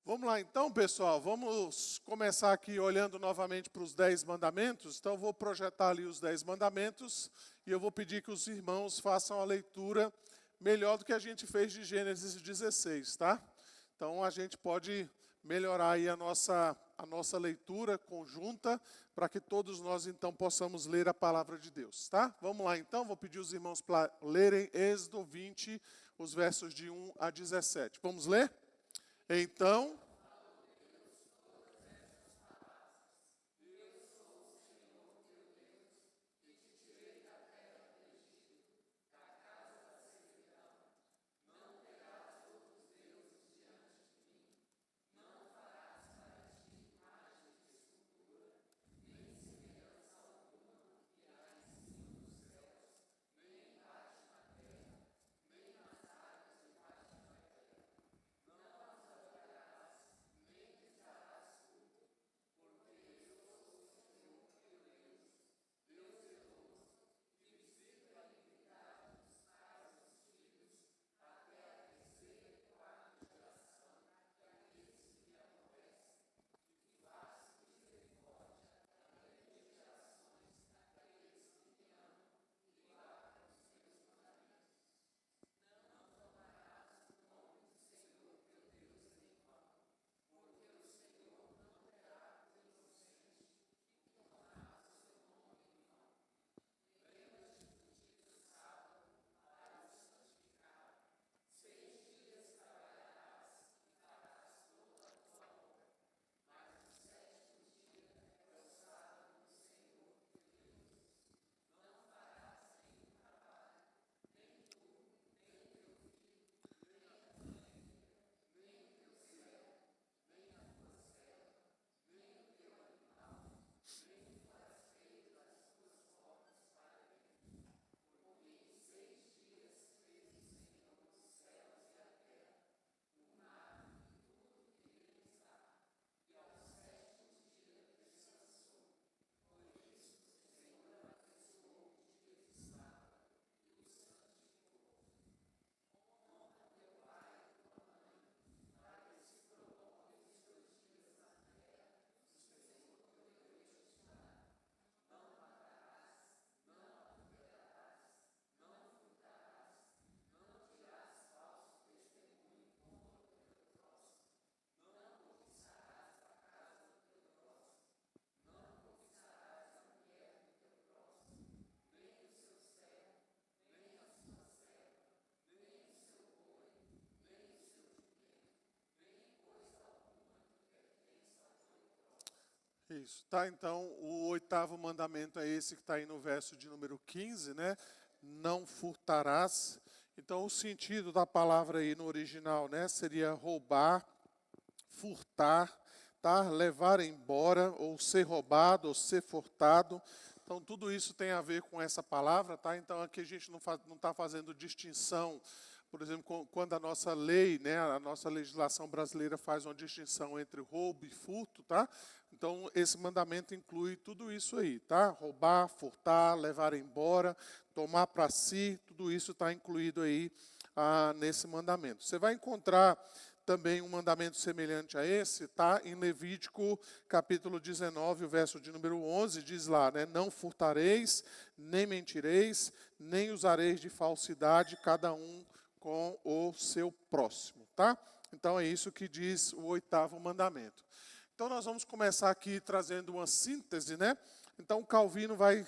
Vamos lá então, pessoal, vamos começar aqui olhando novamente para os 10 mandamentos. Então, eu vou projetar ali os 10 mandamentos e eu vou pedir que os irmãos façam a leitura melhor do que a gente fez de Gênesis 16, tá? Então, a gente pode melhorar aí a nossa leitura conjunta para que todos nós, então, possamos ler a palavra de Deus, tá? Vamos lá, então, vou pedir os irmãos para lerem Êxodo 20, os versos de 1 a 17. Vamos ler? Então, isso, tá? Então, o 8º mandamento é esse que está aí no verso de número 15, né? Não furtarás. Então, o sentido da palavra aí no original, né? Seria roubar, furtar, tá? Levar embora, ou ser roubado, ou ser furtado. Então, tudo isso tem a ver com essa palavra, tá? Então, aqui a gente não está fazendo distinção. Por exemplo, quando a nossa lei, né, a nossa legislação brasileira faz uma distinção entre roubo e furto, tá? Então, esse mandamento inclui tudo isso aí, tá? Roubar, furtar, levar embora, tomar para si, tudo isso está incluído aí nesse mandamento. Você vai encontrar também um mandamento semelhante a esse, tá? Em Levítico, capítulo 19, o verso de número 11, diz lá, né? Não furtareis, nem mentireis, nem usareis de falsidade, cada um com o seu próximo, tá? Então, é isso que diz o 8º mandamento. Então, nós vamos começar aqui trazendo uma síntese, né? Então, Calvino vai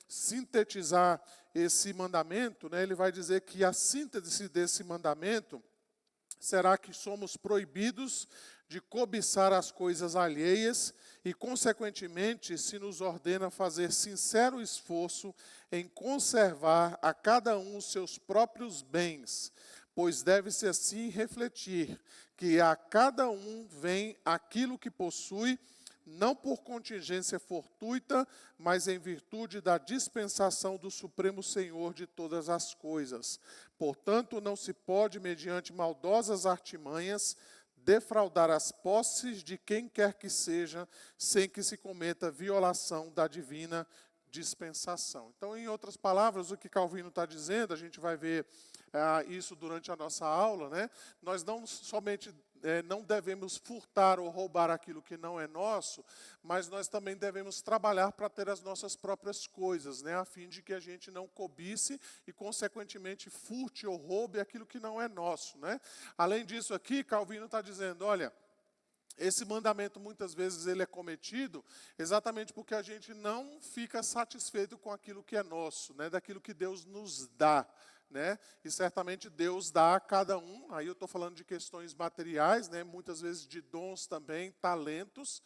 sintetizar esse mandamento, né? Ele vai dizer que a síntese desse mandamento será que somos proibidos de cobiçar as coisas alheias e, consequentemente, se nos ordena fazer sincero esforço em conservar a cada um os seus próprios bens, pois deve-se assim refletir que a cada um vem aquilo que possui, não por contingência fortuita, mas em virtude da dispensação do Supremo Senhor de todas as coisas. Portanto, não se pode, mediante maldosas artimanhas, defraudar as posses de quem quer que seja, sem que se cometa violação da divina dispensação. Então, em outras palavras, o que Calvino está dizendo, a gente vai ver isso durante a nossa aula, né? Nós não somente não devemos furtar ou roubar aquilo que não é nosso, mas nós também devemos trabalhar para ter as nossas próprias coisas, né, a fim de que a gente não cobice e, consequentemente, furte ou roube aquilo que não é nosso, né? Além disso aqui, Calvino está dizendo, olha, esse mandamento muitas vezes ele é cometido exatamente porque a gente não fica satisfeito com aquilo que é nosso, né, daquilo que Deus nos dá. Né? E certamente Deus dá a cada um, aí eu estou falando de questões materiais, né? Muitas vezes de dons também, talentos,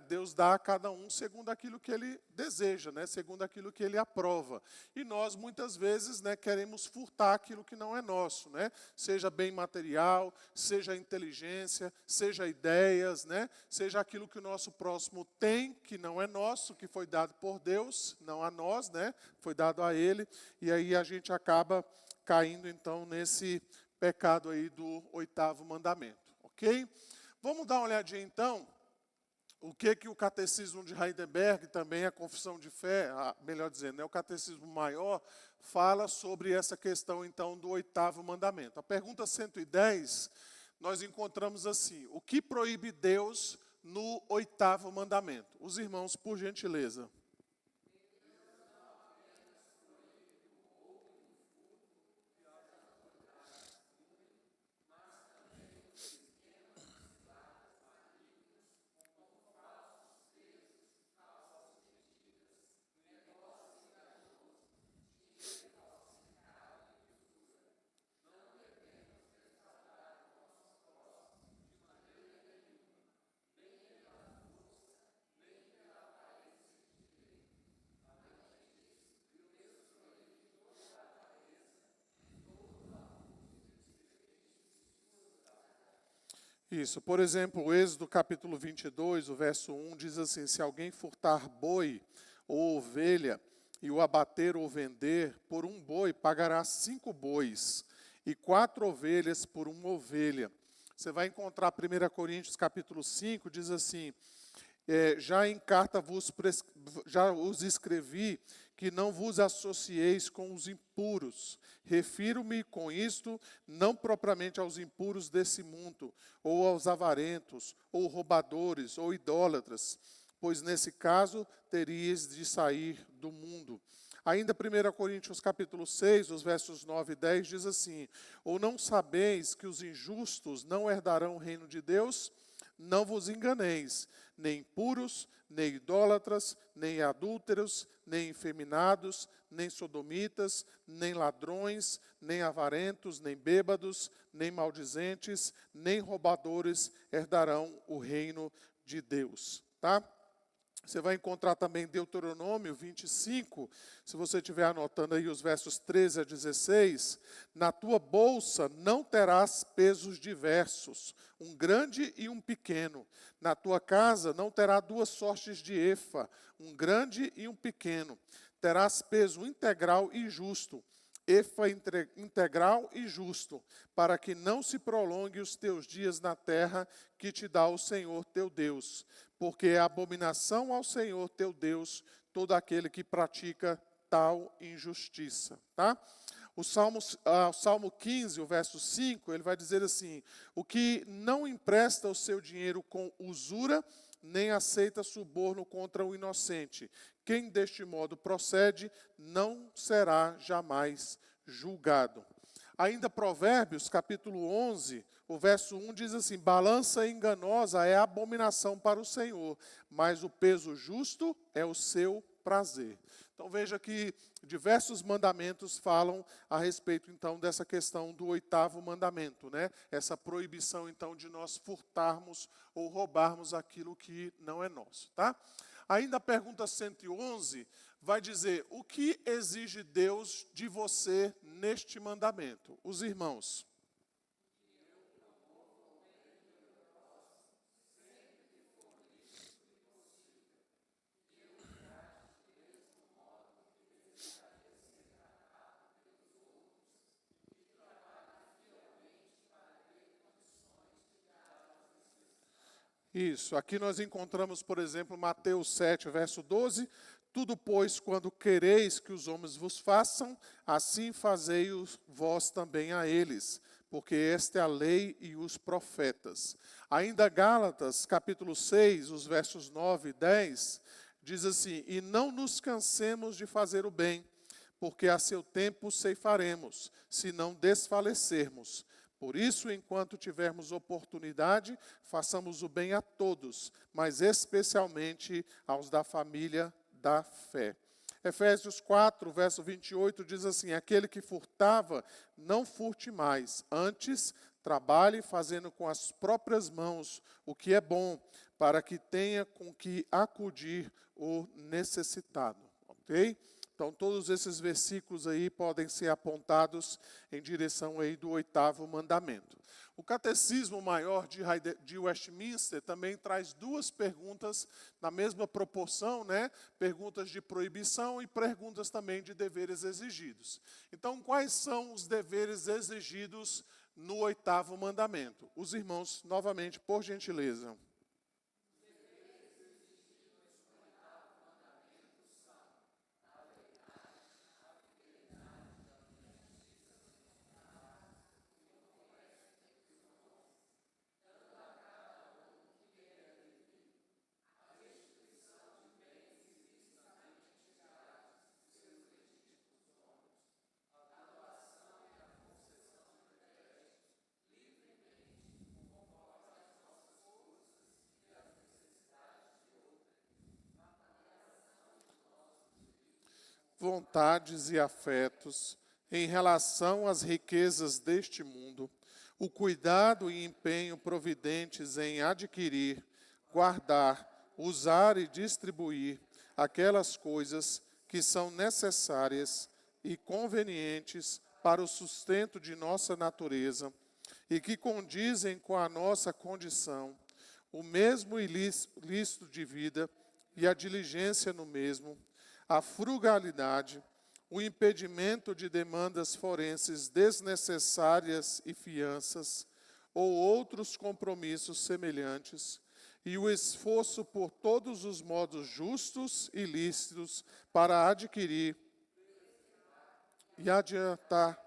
Deus dá a cada um segundo aquilo que Ele deseja, né? Segundo aquilo que Ele aprova. E nós muitas vezes, né, queremos furtar aquilo que não é nosso, né? Seja bem material, seja inteligência, seja ideias, né? Seja aquilo que o nosso próximo tem, que não é nosso, que foi dado por Deus, não a nós, né? Foi dado a Ele, e aí a gente acaba caindo então nesse pecado aí do 8º mandamento, ok? Vamos dar uma olhadinha então, o que o Catecismo de Heidelberg, também a Confissão de Fé, melhor dizendo, né, o Catecismo Maior, fala sobre essa questão então do 8º mandamento. A pergunta 110, nós encontramos assim, o que proíbe Deus no 8º mandamento? Os irmãos, por gentileza. Isso, por exemplo, o Êxodo capítulo 22, o verso 1, diz assim, se alguém furtar boi ou ovelha e o abater ou vender, por um boi pagará 5 bois e 4 ovelhas por uma ovelha. Você vai encontrar 1 Coríntios capítulo 5, diz assim, já em carta já os escrevi que não vos associeis com os impuros. Refiro-me com isto não propriamente aos impuros desse mundo, ou aos avarentos, ou roubadores, ou idólatras, pois nesse caso teríeis de sair do mundo. Ainda 1 Coríntios capítulo 6, os versos 9 e 10, diz assim, ou não sabeis que os injustos não herdarão o reino de Deus? Não vos enganeis, nem impuros, nem idólatras, nem adúlteros, nem efeminados, nem sodomitas, nem ladrões, nem avarentos, nem bêbados, nem maldizentes, nem roubadores herdarão o reino de Deus. Tá? Você vai encontrar também Deuteronômio 25, se você estiver anotando aí os versos 13 a 16, na tua bolsa não terás pesos diversos, um grande e um pequeno. Na tua casa não terá 2 sortes de efa, um grande e um pequeno. Terás peso integral e justo, efa integral e justo, para que não se prolongue os teus dias na terra que te dá o Senhor teu Deus. Porque é abominação ao Senhor teu Deus todo aquele que pratica tal injustiça. Tá? O Salmo 15, o verso 5, ele vai dizer assim, o que não empresta o seu dinheiro com usura, nem aceita suborno contra o inocente. Quem deste modo procede, não será jamais julgado. Ainda Provérbios, capítulo 11, o verso 1 diz assim, balança enganosa é abominação para o Senhor, mas o peso justo é o seu prazer. Então veja que diversos mandamentos falam a respeito então dessa questão do 8º mandamento, né? Essa proibição então de nós furtarmos ou roubarmos aquilo que não é nosso, tá? Ainda a pergunta 111 vai dizer, o que exige Deus de você neste mandamento? Os irmãos. Isso, aqui nós encontramos, por exemplo, Mateus 7, verso 12, tudo, pois, quando quereis que os homens vos façam, assim fazei-os vós também a eles, porque esta é a lei e os profetas. Ainda Gálatas, capítulo 6, os versos 9 e 10, diz assim: e não nos cansemos de fazer o bem, porque a seu tempo ceifaremos, se não desfalecermos. Por isso, enquanto tivermos oportunidade, façamos o bem a todos, mas especialmente aos da família da fé. Efésios 4, verso 28 diz assim: aquele que furtava, não furte mais, antes trabalhe fazendo com as próprias mãos o que é bom, para que tenha com que acudir o necessitado. Ok? Então, todos esses versículos aí podem ser apontados em direção aí do 8º mandamento. O Catecismo Maior de Westminster também traz duas perguntas na mesma proporção, né? Perguntas de proibição e perguntas também de deveres exigidos. Então, quais são os deveres exigidos no 8º mandamento? Os irmãos, novamente, por gentileza. Vontades e afetos em relação às riquezas deste mundo, o cuidado e empenho providentes em adquirir, guardar, usar e distribuir aquelas coisas que são necessárias e convenientes para o sustento de nossa natureza e que condizem com a nossa condição, o mesmo ilícito de vida e a diligência no mesmo, a frugalidade, o impedimento de demandas forenses desnecessárias e fianças, ou outros compromissos semelhantes, e o esforço por todos os modos justos e lícitos para adquirir e adiantar.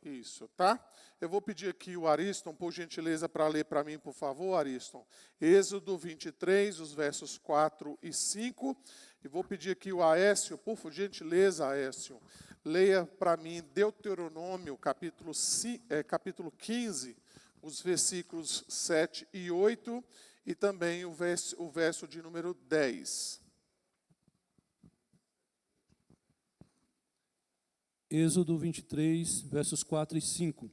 Isso, tá? Eu vou pedir aqui o Ariston, por gentileza, para ler para mim, por favor, Ariston. Êxodo 23, os versos 4 e 5. E vou pedir aqui o Aécio, por gentileza, Aécio, leia para mim Deuteronômio, capítulo 15, os versículos 7 e 8, e também o verso de número 10. Êxodo 23, versos 4 e 5.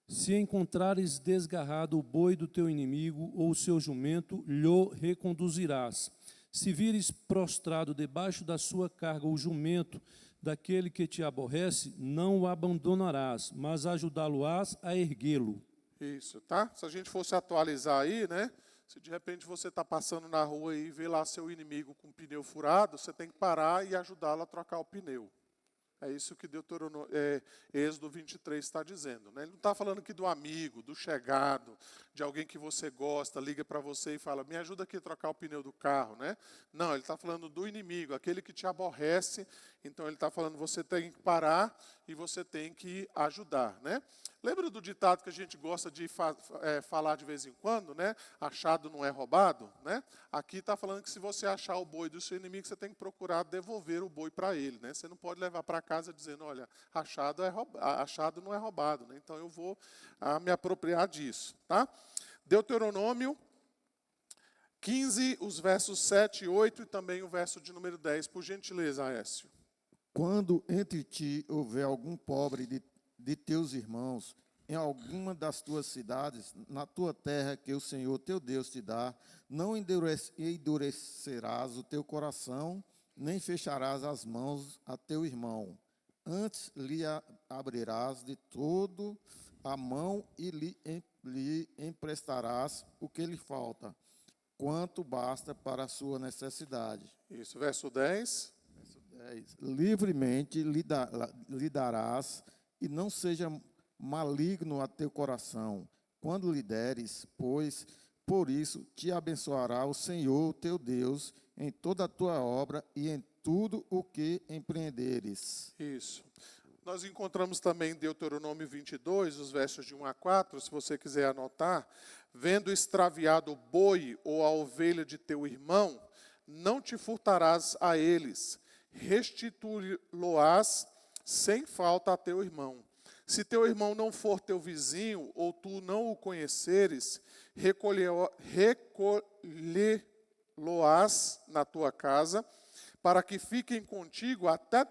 Se encontrares desgarrado o boi do teu inimigo ou o seu jumento, lhe reconduzirás. Se vires prostrado debaixo da sua carga o jumento daquele que te aborrece, não o abandonarás, mas ajudá-lo-ás a erguê-lo. Isso, tá? Se a gente fosse atualizar aí, né? Se de repente você está passando na rua e vê lá seu inimigo com o pneu furado, você tem que parar e ajudá-lo a trocar o pneu. É isso que Êxodo 23 está dizendo. Né? Ele não está falando aqui do amigo, do chegado, de alguém que você gosta, liga para você e fala, me ajuda aqui a trocar o pneu do carro. Né? Não, ele está falando do inimigo, aquele que te aborrece. Então ele está falando, você tem que parar e você tem que ajudar. Né? Lembra do ditado que a gente gosta de falar de vez em quando, né? Achado não é roubado, né? Aqui está falando que se você achar o boi do seu inimigo, você tem que procurar devolver o boi para ele, né? Você não pode levar para casa dizendo, olha, achado não é roubado, né? Então eu vou me apropriar disso, tá? Deuteronômio 15, os versos 7 e 8 e também o verso de número 10, por gentileza, Aécio. Quando entre ti houver algum pobre de teus irmãos, em alguma das tuas cidades, na tua terra que o Senhor teu Deus te dá, não endurecerás o teu coração, nem fecharás as mãos a teu irmão. Antes lhe abrirás de todo a mão e lhe emprestarás o que lhe falta, quanto basta para a sua necessidade. Isso, verso 10. Livremente lhe darás, e não seja maligno a teu coração, quando lhe deres, pois por isso te abençoará o Senhor teu Deus em toda a tua obra e em tudo o que empreenderes. Isso. Nós encontramos também em Deuteronômio 22, os versos de 1 a 4, se você quiser anotar. Vendo extraviado o boi ou a ovelha de teu irmão, não te furtarás a eles, restituí-lo-ás sem falta a teu irmão. Se teu irmão não for teu vizinho, ou tu não o conheceres, recolhê-lo-ás na tua casa, para que fiquem contigo até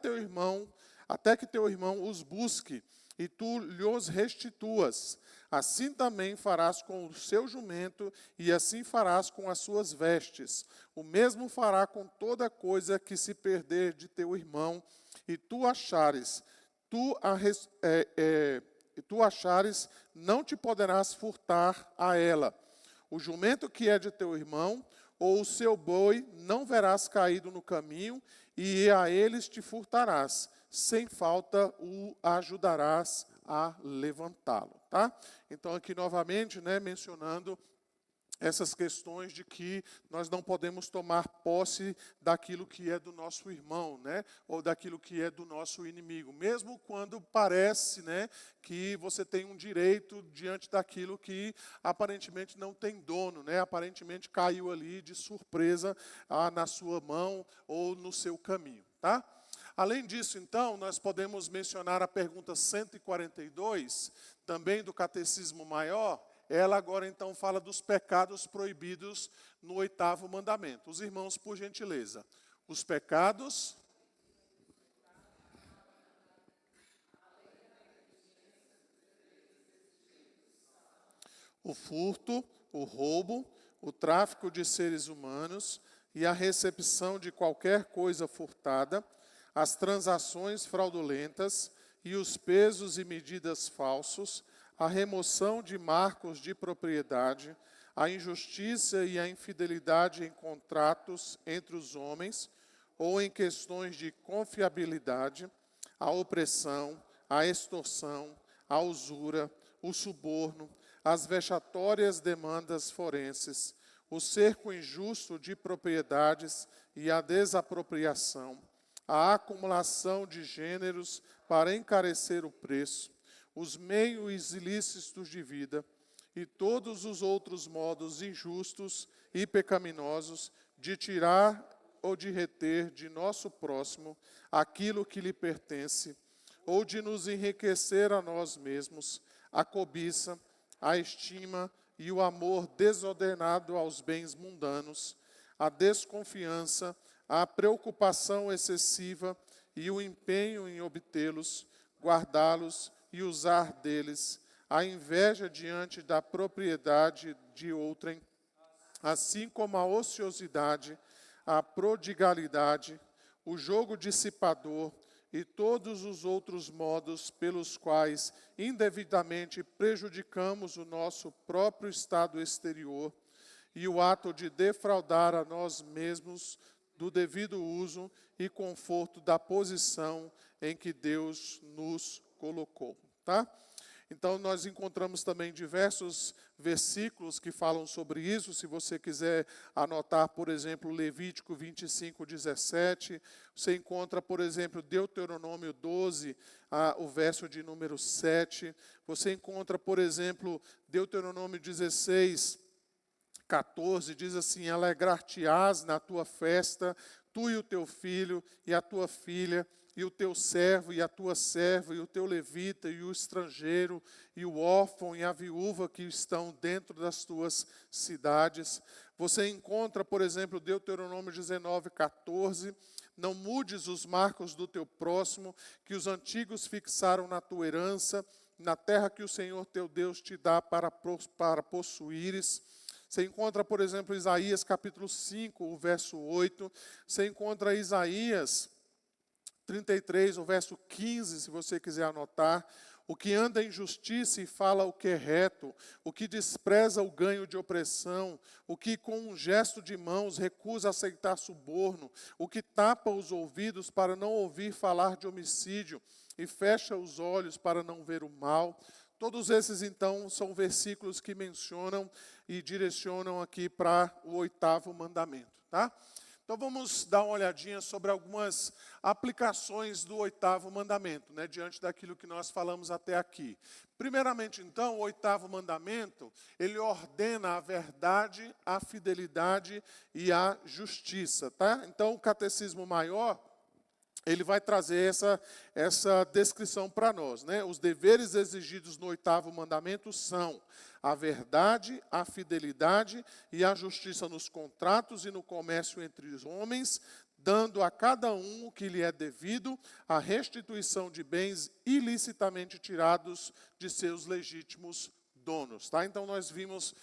que teu irmão os busque, e tu lhos restituas. Assim também farás com o seu jumento, e assim farás com as suas vestes. O mesmo fará com toda coisa que se perder de teu irmão, e tu achares, não te poderás furtar a ela. O jumento que é de teu irmão, ou o seu boi, não verás caído no caminho, e a eles te furtarás. Sem falta o ajudarás a levantá-lo. Tá? Então, aqui novamente, mencionando essas questões de que nós não podemos tomar posse daquilo que é do nosso irmão, ou daquilo que é do nosso inimigo, mesmo quando parece, que você tem um direito diante daquilo que aparentemente não tem dono, aparentemente caiu ali de surpresa na sua mão ou no seu caminho, tá? Além disso, então, nós podemos mencionar a pergunta 142, também do Catecismo Maior. Ela agora, então, fala dos pecados proibidos no 8º mandamento. Os irmãos, por gentileza. Os pecados... O furto, o roubo, o tráfico de seres humanos e a recepção de qualquer coisa furtada, as transações fraudulentas e os pesos e medidas falsos, a remoção de marcos de propriedade, a injustiça e a infidelidade em contratos entre os homens ou em questões de confiabilidade, a opressão, a extorsão, a usura, o suborno, as vexatórias demandas forenses, o cerco injusto de propriedades e a desapropriação, a acumulação de gêneros para encarecer o preço, os meios ilícitos de vida e todos os outros modos injustos e pecaminosos de tirar ou de reter de nosso próximo aquilo que lhe pertence, ou de nos enriquecer a nós mesmos, a cobiça, a estima e o amor desordenado aos bens mundanos, a desconfiança, a preocupação excessiva e o empenho em obtê-los, guardá-los e usar deles, a inveja diante da propriedade de outrem, assim como a ociosidade, a prodigalidade, o jogo dissipador e todos os outros modos pelos quais indevidamente prejudicamos o nosso próprio estado exterior e o ato de defraudar a nós mesmos do devido uso e conforto da posição em que Deus nos colocou, tá? Então, nós encontramos também diversos versículos que falam sobre isso. Se você quiser anotar, por exemplo, Levítico 25, 17. Você encontra, por exemplo, Deuteronômio 12, o verso de número 7. Você encontra, por exemplo, Deuteronômio 16, 14. Diz assim: alegrar-te-ás na tua festa, tu e o teu filho e a tua filha, e o teu servo e a tua serva, e o teu levita e o estrangeiro, e o órfão e a viúva que estão dentro das tuas cidades. Você encontra, por exemplo, Deuteronômio 19, 14. Não mudes os marcos do teu próximo, que os antigos fixaram na tua herança, na terra que o Senhor teu Deus te dá para possuíres. Você encontra, por exemplo, Isaías capítulo 5, o verso 8. Você encontra Isaías 33, o verso 15, se você quiser anotar. O que anda em justiça e fala o que é reto, o que despreza o ganho de opressão, o que com um gesto de mãos recusa aceitar suborno, o que tapa os ouvidos para não ouvir falar de homicídio e fecha os olhos para não ver o mal. Todos esses, então, são versículos que mencionam e direcionam aqui para o 8º mandamento, tá? Então vamos dar uma olhadinha sobre algumas aplicações do oitavo mandamento, né, diante daquilo que nós falamos até aqui. Primeiramente, então, o oitavo mandamento, ele ordena a verdade, a fidelidade e a justiça, tá? Então, o Catecismo Maior, ele vai trazer essa descrição para nós, né? Os deveres exigidos no oitavo mandamento são a verdade, a fidelidade e a justiça nos contratos e no comércio entre os homens, dando a cada um o que lhe é devido, a restituição de bens ilicitamente tirados de seus legítimos donos. Tá? Então, nós vimos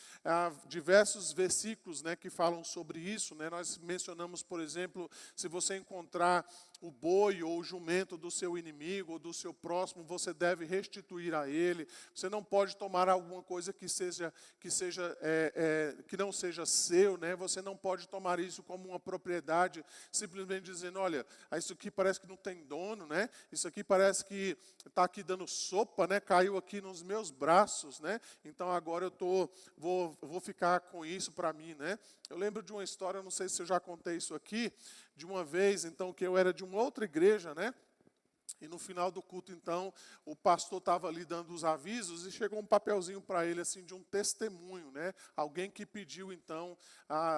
diversos versículos, né, que falam sobre isso. Né? Nós mencionamos, por exemplo, se você encontrar o boi ou o jumento do seu inimigo ou do seu próximo, você deve restituir a ele. Você não pode tomar alguma coisa que não seja seu, né? Você não pode tomar isso como uma propriedade, simplesmente dizendo, olha, isso aqui parece que não tem dono, né? Isso aqui parece que está aqui dando sopa, né? Caiu aqui nos meus braços, né? Então agora eu vou ficar com isso para mim, né? Eu lembro de uma história, não sei se eu já contei isso aqui, de uma vez, então, que eu era de uma outra igreja, né? E no final do culto, então, o pastor estava ali dando os avisos e chegou um papelzinho para ele, assim, de um testemunho, né? Alguém que pediu, então,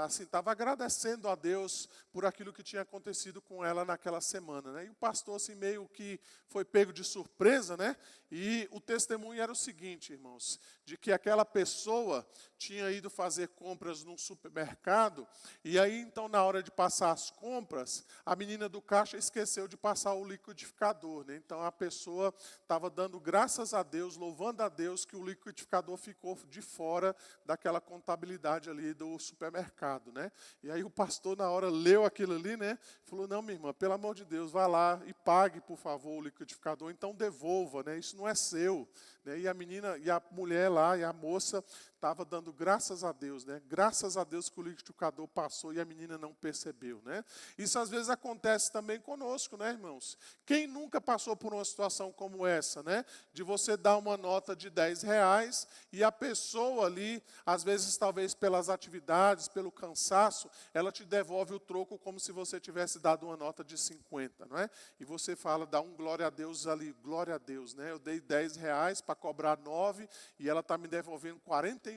assim, estava agradecendo a Deus por aquilo que tinha acontecido com ela naquela semana, né? E o pastor, assim, meio que foi pego de surpresa, né? E o testemunho era o seguinte, irmãos, de que aquela pessoa tinha ido fazer compras num supermercado e aí, então, na hora de passar as compras, a menina do caixa esqueceu de passar o liquidificador, né? Então, a pessoa estava dando graças a Deus, louvando a Deus que o liquidificador ficou de fora daquela contabilidade ali do supermercado, né? E aí o pastor, na hora, leu aquilo ali, né? Falou, não, minha irmã, pelo amor de Deus, vá lá e pague, por favor, o liquidificador, então devolva, né? Isso não é seu, né? E a menina, e a mulher lá, e a moça estava dando graças a Deus, né? Graças a Deus que o liquidificador passou e a menina não percebeu, né? Isso às vezes acontece também conosco, né, irmãos? Quem nunca passou por uma situação como essa, né? De você dar uma nota de R$10 e a pessoa ali, às vezes talvez pelas atividades, pelo cansaço, ela te devolve o troco como se você tivesse dado uma nota de 50, não é? E você fala, dá um glória a Deus ali, glória a Deus, né? Eu dei R$10 para cobrar 9 e ela está me devolvendo R$41,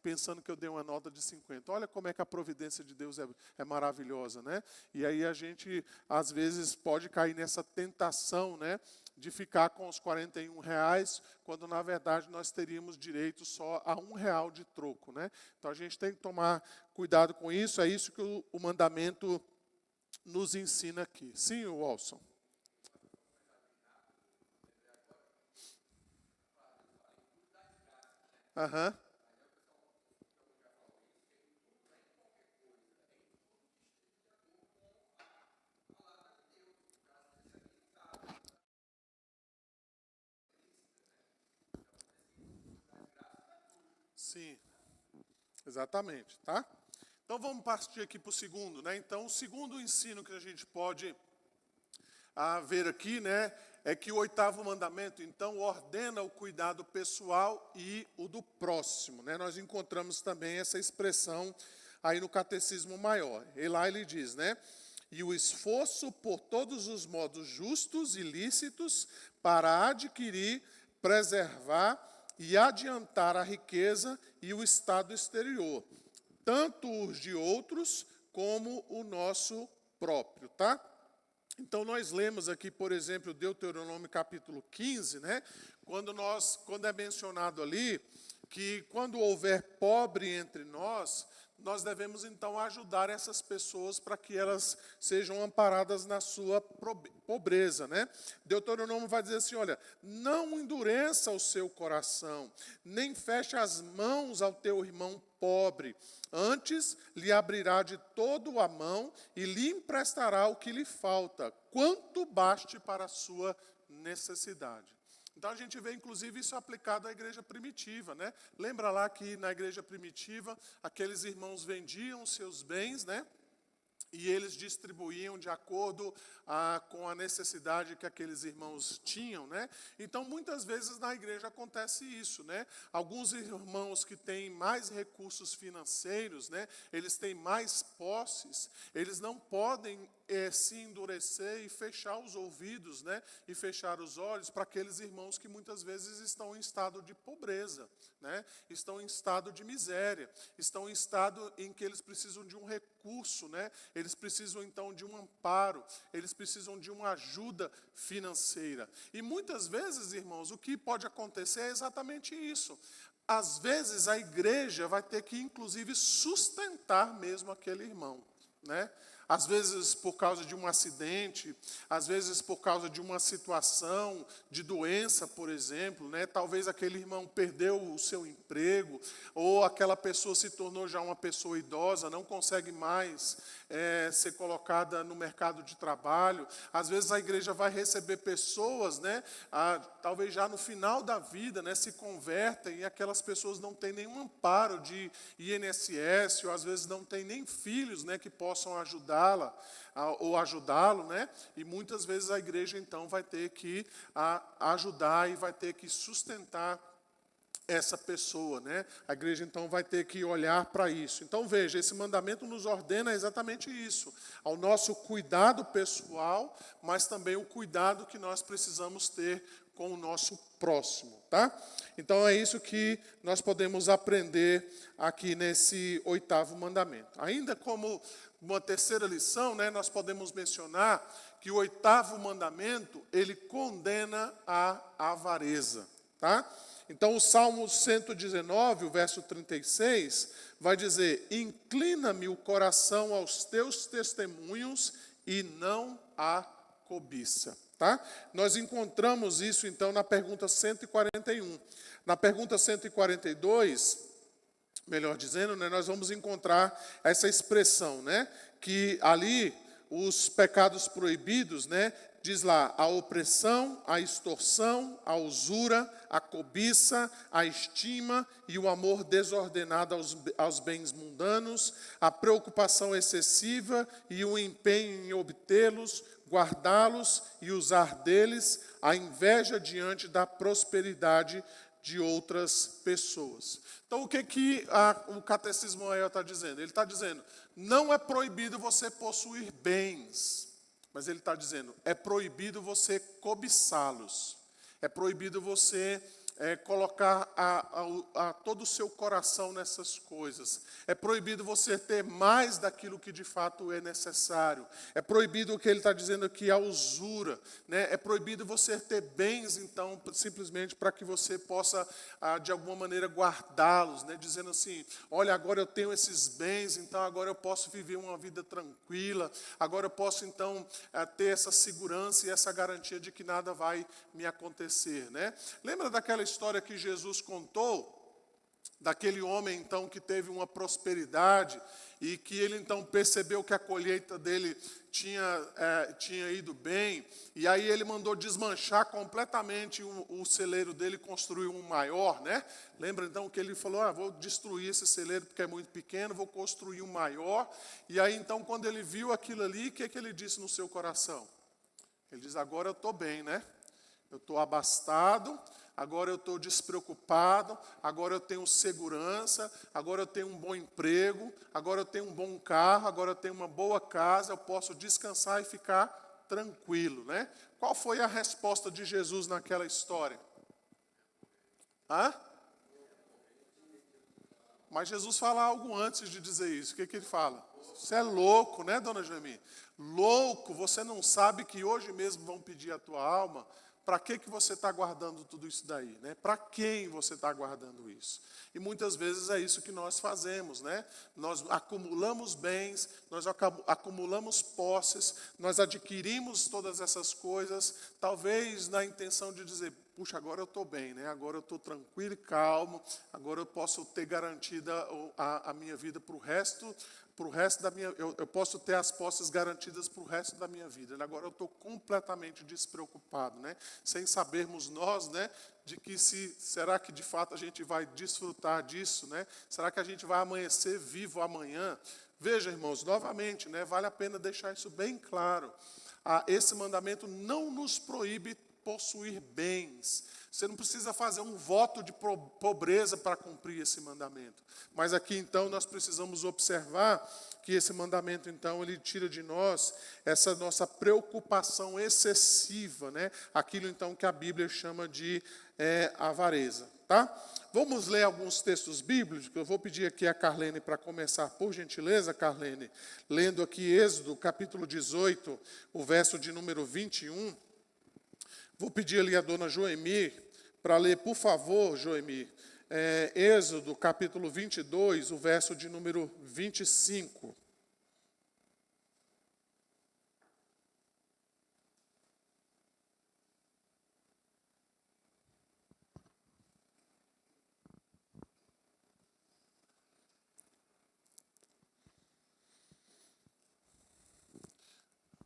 pensando que eu dei uma nota de 50. Olha como é que a providência de Deus é maravilhosa, né? E aí a gente, às vezes, pode cair nessa tentação, né? De ficar com os R$41, quando, na verdade, nós teríamos direito só a R$1 de troco, né? Então, a gente tem que tomar cuidado com isso. É isso que o mandamento nos ensina aqui. Sim, Walson. Aham. Sim, exatamente, tá? Então vamos partir aqui para o segundo, né? Então o segundo ensino que a gente pode ver aqui, né, é que o oitavo mandamento, então, ordena o cuidado pessoal e o do próximo, né? Nós encontramos também essa expressão aí no Catecismo Maior. E lá ele diz, né? E o esforço por todos os modos justos e lícitos para adquirir, preservar e adiantar a riqueza e o estado exterior, tanto os de outros como o nosso próprio, tá? Então, nós lemos aqui, por exemplo, Deuteronômio capítulo 15, né? Quando é mencionado ali que quando houver pobre entre nós, nós devemos então ajudar essas pessoas para que elas sejam amparadas na sua pobreza, né? Deuteronômio vai dizer assim, olha, não endureça o seu coração, nem feche as mãos ao teu irmão pobre, antes lhe abrirá de todo a mão e lhe emprestará o que lhe falta, quanto baste para a sua necessidade. Então, a gente vê, inclusive, isso aplicado à igreja primitiva, né? Lembra lá que na igreja primitiva, aqueles irmãos vendiam os seus bens, né? e eles distribuíam de acordo com a necessidade que aqueles irmãos tinham, né? Então, muitas vezes na igreja acontece isso, né? Alguns irmãos que têm mais recursos financeiros, né? Eles têm mais posses, eles não podem se endurecer e fechar os ouvidos, né? E fechar os olhos para aqueles irmãos que muitas vezes estão em estado de pobreza, né? Estão em estado de miséria, estão em estado em que eles precisam de um recurso, né? Eles precisam então de um amparo, eles precisam de uma ajuda financeira. E muitas vezes, irmãos, o que pode acontecer é exatamente isso. Às vezes a igreja vai ter que inclusive sustentar mesmo aquele irmão, né? Às vezes por causa de um acidente, às vezes por causa de uma situação de doença, por exemplo, né? Talvez aquele irmão perdeu o seu emprego, ou aquela pessoa se tornou já uma pessoa idosa, não consegue mais ser colocada no mercado de trabalho. Às vezes a igreja vai receber pessoas, né? Talvez já no final da vida, né? Se convertem e aquelas pessoas não têm nenhum amparo de INSS, ou às vezes não têm nem filhos, né? Que possam ajudá-la ou ajudá-lo, né? E muitas vezes a igreja então vai ter que ajudar e vai ter que sustentar essa pessoa, né? A igreja então vai ter que olhar para isso. Então veja, esse mandamento nos ordena exatamente isso, ao nosso cuidado pessoal, mas também o cuidado que nós precisamos ter com o nosso próximo, tá? Então é isso que nós podemos aprender aqui nesse 8º mandamento. Ainda como uma terceira lição, né, nós podemos mencionar que o 8º mandamento, ele condena a avareza, tá? Então o Salmo 119, o verso 36, vai dizer: inclina-me o coração aos teus testemunhos e não à cobiça. Tá? Nós encontramos isso, então, na pergunta 141. Na pergunta 142, melhor dizendo, né, nós vamos encontrar essa expressão, né, que ali os pecados proibidos, né, diz lá, a opressão, a extorsão, a usura, a cobiça, a estima e o amor desordenado aos bens mundanos, a preocupação excessiva e o empenho em obtê-los, guardá-los e usar deles, a inveja diante da prosperidade de outras pessoas. Então, o que o Catecismo Maior está dizendo? Ele está dizendo, não é proibido você possuir bens, mas ele está dizendo, é proibido você cobiçá-los, é proibido você colocar todo o seu coração nessas coisas. É proibido você ter mais daquilo que de fato é necessário. É proibido o que ele está dizendo aqui, a usura, né? É proibido você ter bens, então, simplesmente para que você possa, de alguma maneira, guardá-los, né? Dizendo assim, olha, agora eu tenho esses bens, então agora eu posso viver uma vida tranquila, agora eu posso, então, ter essa segurança e essa garantia de que nada vai me acontecer, né? Lembra daquela história que Jesus contou, daquele homem então que teve uma prosperidade e que ele então percebeu que a colheita dele tinha ido bem, e aí ele mandou desmanchar completamente o celeiro dele e construir um maior, né? Lembra então que ele falou, vou destruir esse celeiro porque é muito pequeno, vou construir um maior. E aí então quando ele viu aquilo ali, o que ele disse no seu coração? Ele diz, agora eu estou bem, né? Eu estou abastado, agora eu estou despreocupado, agora eu tenho segurança, agora eu tenho um bom emprego, agora eu tenho um bom carro, agora eu tenho uma boa casa, eu posso descansar e ficar tranquilo, né? Qual foi a resposta de Jesus naquela história? Mas Jesus fala algo antes de dizer isso. O que ele fala? Você é louco, né, dona Jamie? Louco, você não sabe que hoje mesmo vão pedir a tua alma? Para que você está guardando tudo isso daí? Né? Para quem você está guardando isso? E muitas vezes é isso que nós fazemos. Né? Nós acumulamos bens, nós acumulamos posses, nós adquirimos todas essas coisas, talvez na intenção de dizer, puxa, agora eu estou bem, né? Agora eu estou tranquilo e calmo, agora eu posso ter garantida a minha vida para o resto da minha, eu posso ter as posses garantidas para o resto da minha vida. Agora eu estou completamente despreocupado, né? Sem sabermos nós, né, de que será que de fato a gente vai desfrutar disso, né? Será que a gente vai amanhecer vivo amanhã? Veja, irmãos, novamente, né, vale a pena deixar isso bem claro. Esse mandamento não nos proíbe possuir bens. Você não precisa fazer um voto de pobreza para cumprir esse mandamento. Mas aqui, então, nós precisamos observar que esse mandamento, então, ele tira de nós essa nossa preocupação excessiva, né? Aquilo, então, que a Bíblia chama de avareza. Tá? Vamos ler alguns textos bíblicos. Eu vou pedir aqui a Carlene para começar, por gentileza, Carlene, lendo aqui Êxodo, capítulo 18, o verso de número 21. Vou pedir ali a dona Joemi para ler, por favor, Joemi, Êxodo, capítulo 22, o verso de número 25.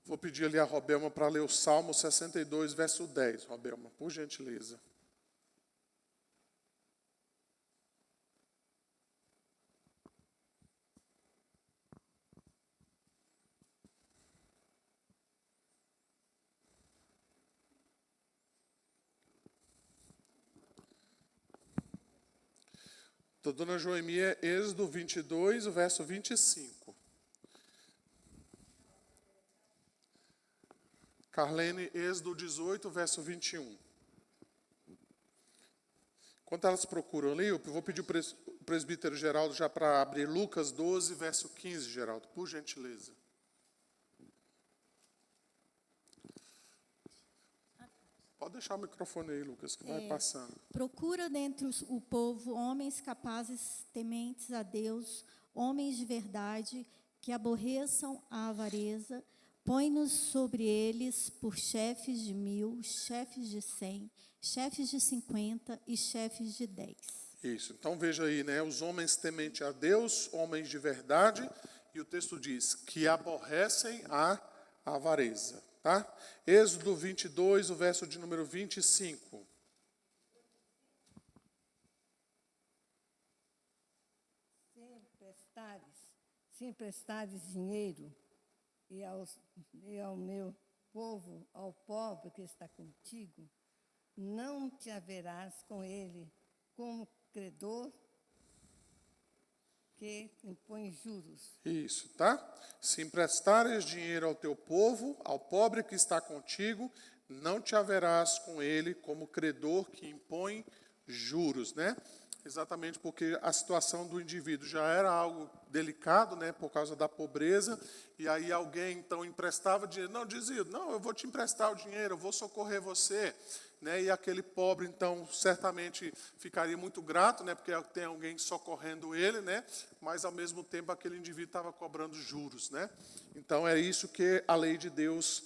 Vou pedir ali a Robelma para ler o Salmo 62, verso 10. Robelma, por gentileza. Então, dona Joemi, é Êxodo 22, o verso 25. Carlene, Êxodo 18, verso 21. Enquanto elas procuram ali, eu vou pedir o presbítero Geraldo já para abrir Lucas 12, verso 15, Geraldo, por gentileza. Pode deixar o microfone aí, Lucas, que vai passando. Procura dentre o povo homens capazes, tementes a Deus, homens de verdade, que aborreçam a avareza. Põe-nos sobre eles por chefes de 1000, chefes de 100, chefes de 50 e chefes de 10. Isso, então veja aí, né? Os homens tementes a Deus, homens de verdade, e o texto diz que aborrecem a avareza, tá? Êxodo 22, o verso de número 25. Se emprestares dinheiro e ao meu povo, ao pobre que está contigo, não te haverás com ele como credor que impõe juros. Isso, tá? Se emprestares dinheiro ao teu povo, ao pobre que está contigo, não te haverás com ele como credor que impõe juros, né? Exatamente porque a situação do indivíduo já era algo delicado, né, por causa da pobreza, e aí alguém então emprestava dinheiro. Não, dizia, não, eu vou te emprestar o dinheiro, eu vou socorrer você, né? E aquele pobre então certamente ficaria muito grato, né, porque tem alguém socorrendo ele, né? Mas ao mesmo tempo aquele indivíduo estava cobrando juros, né? Então é isso que a lei de Deus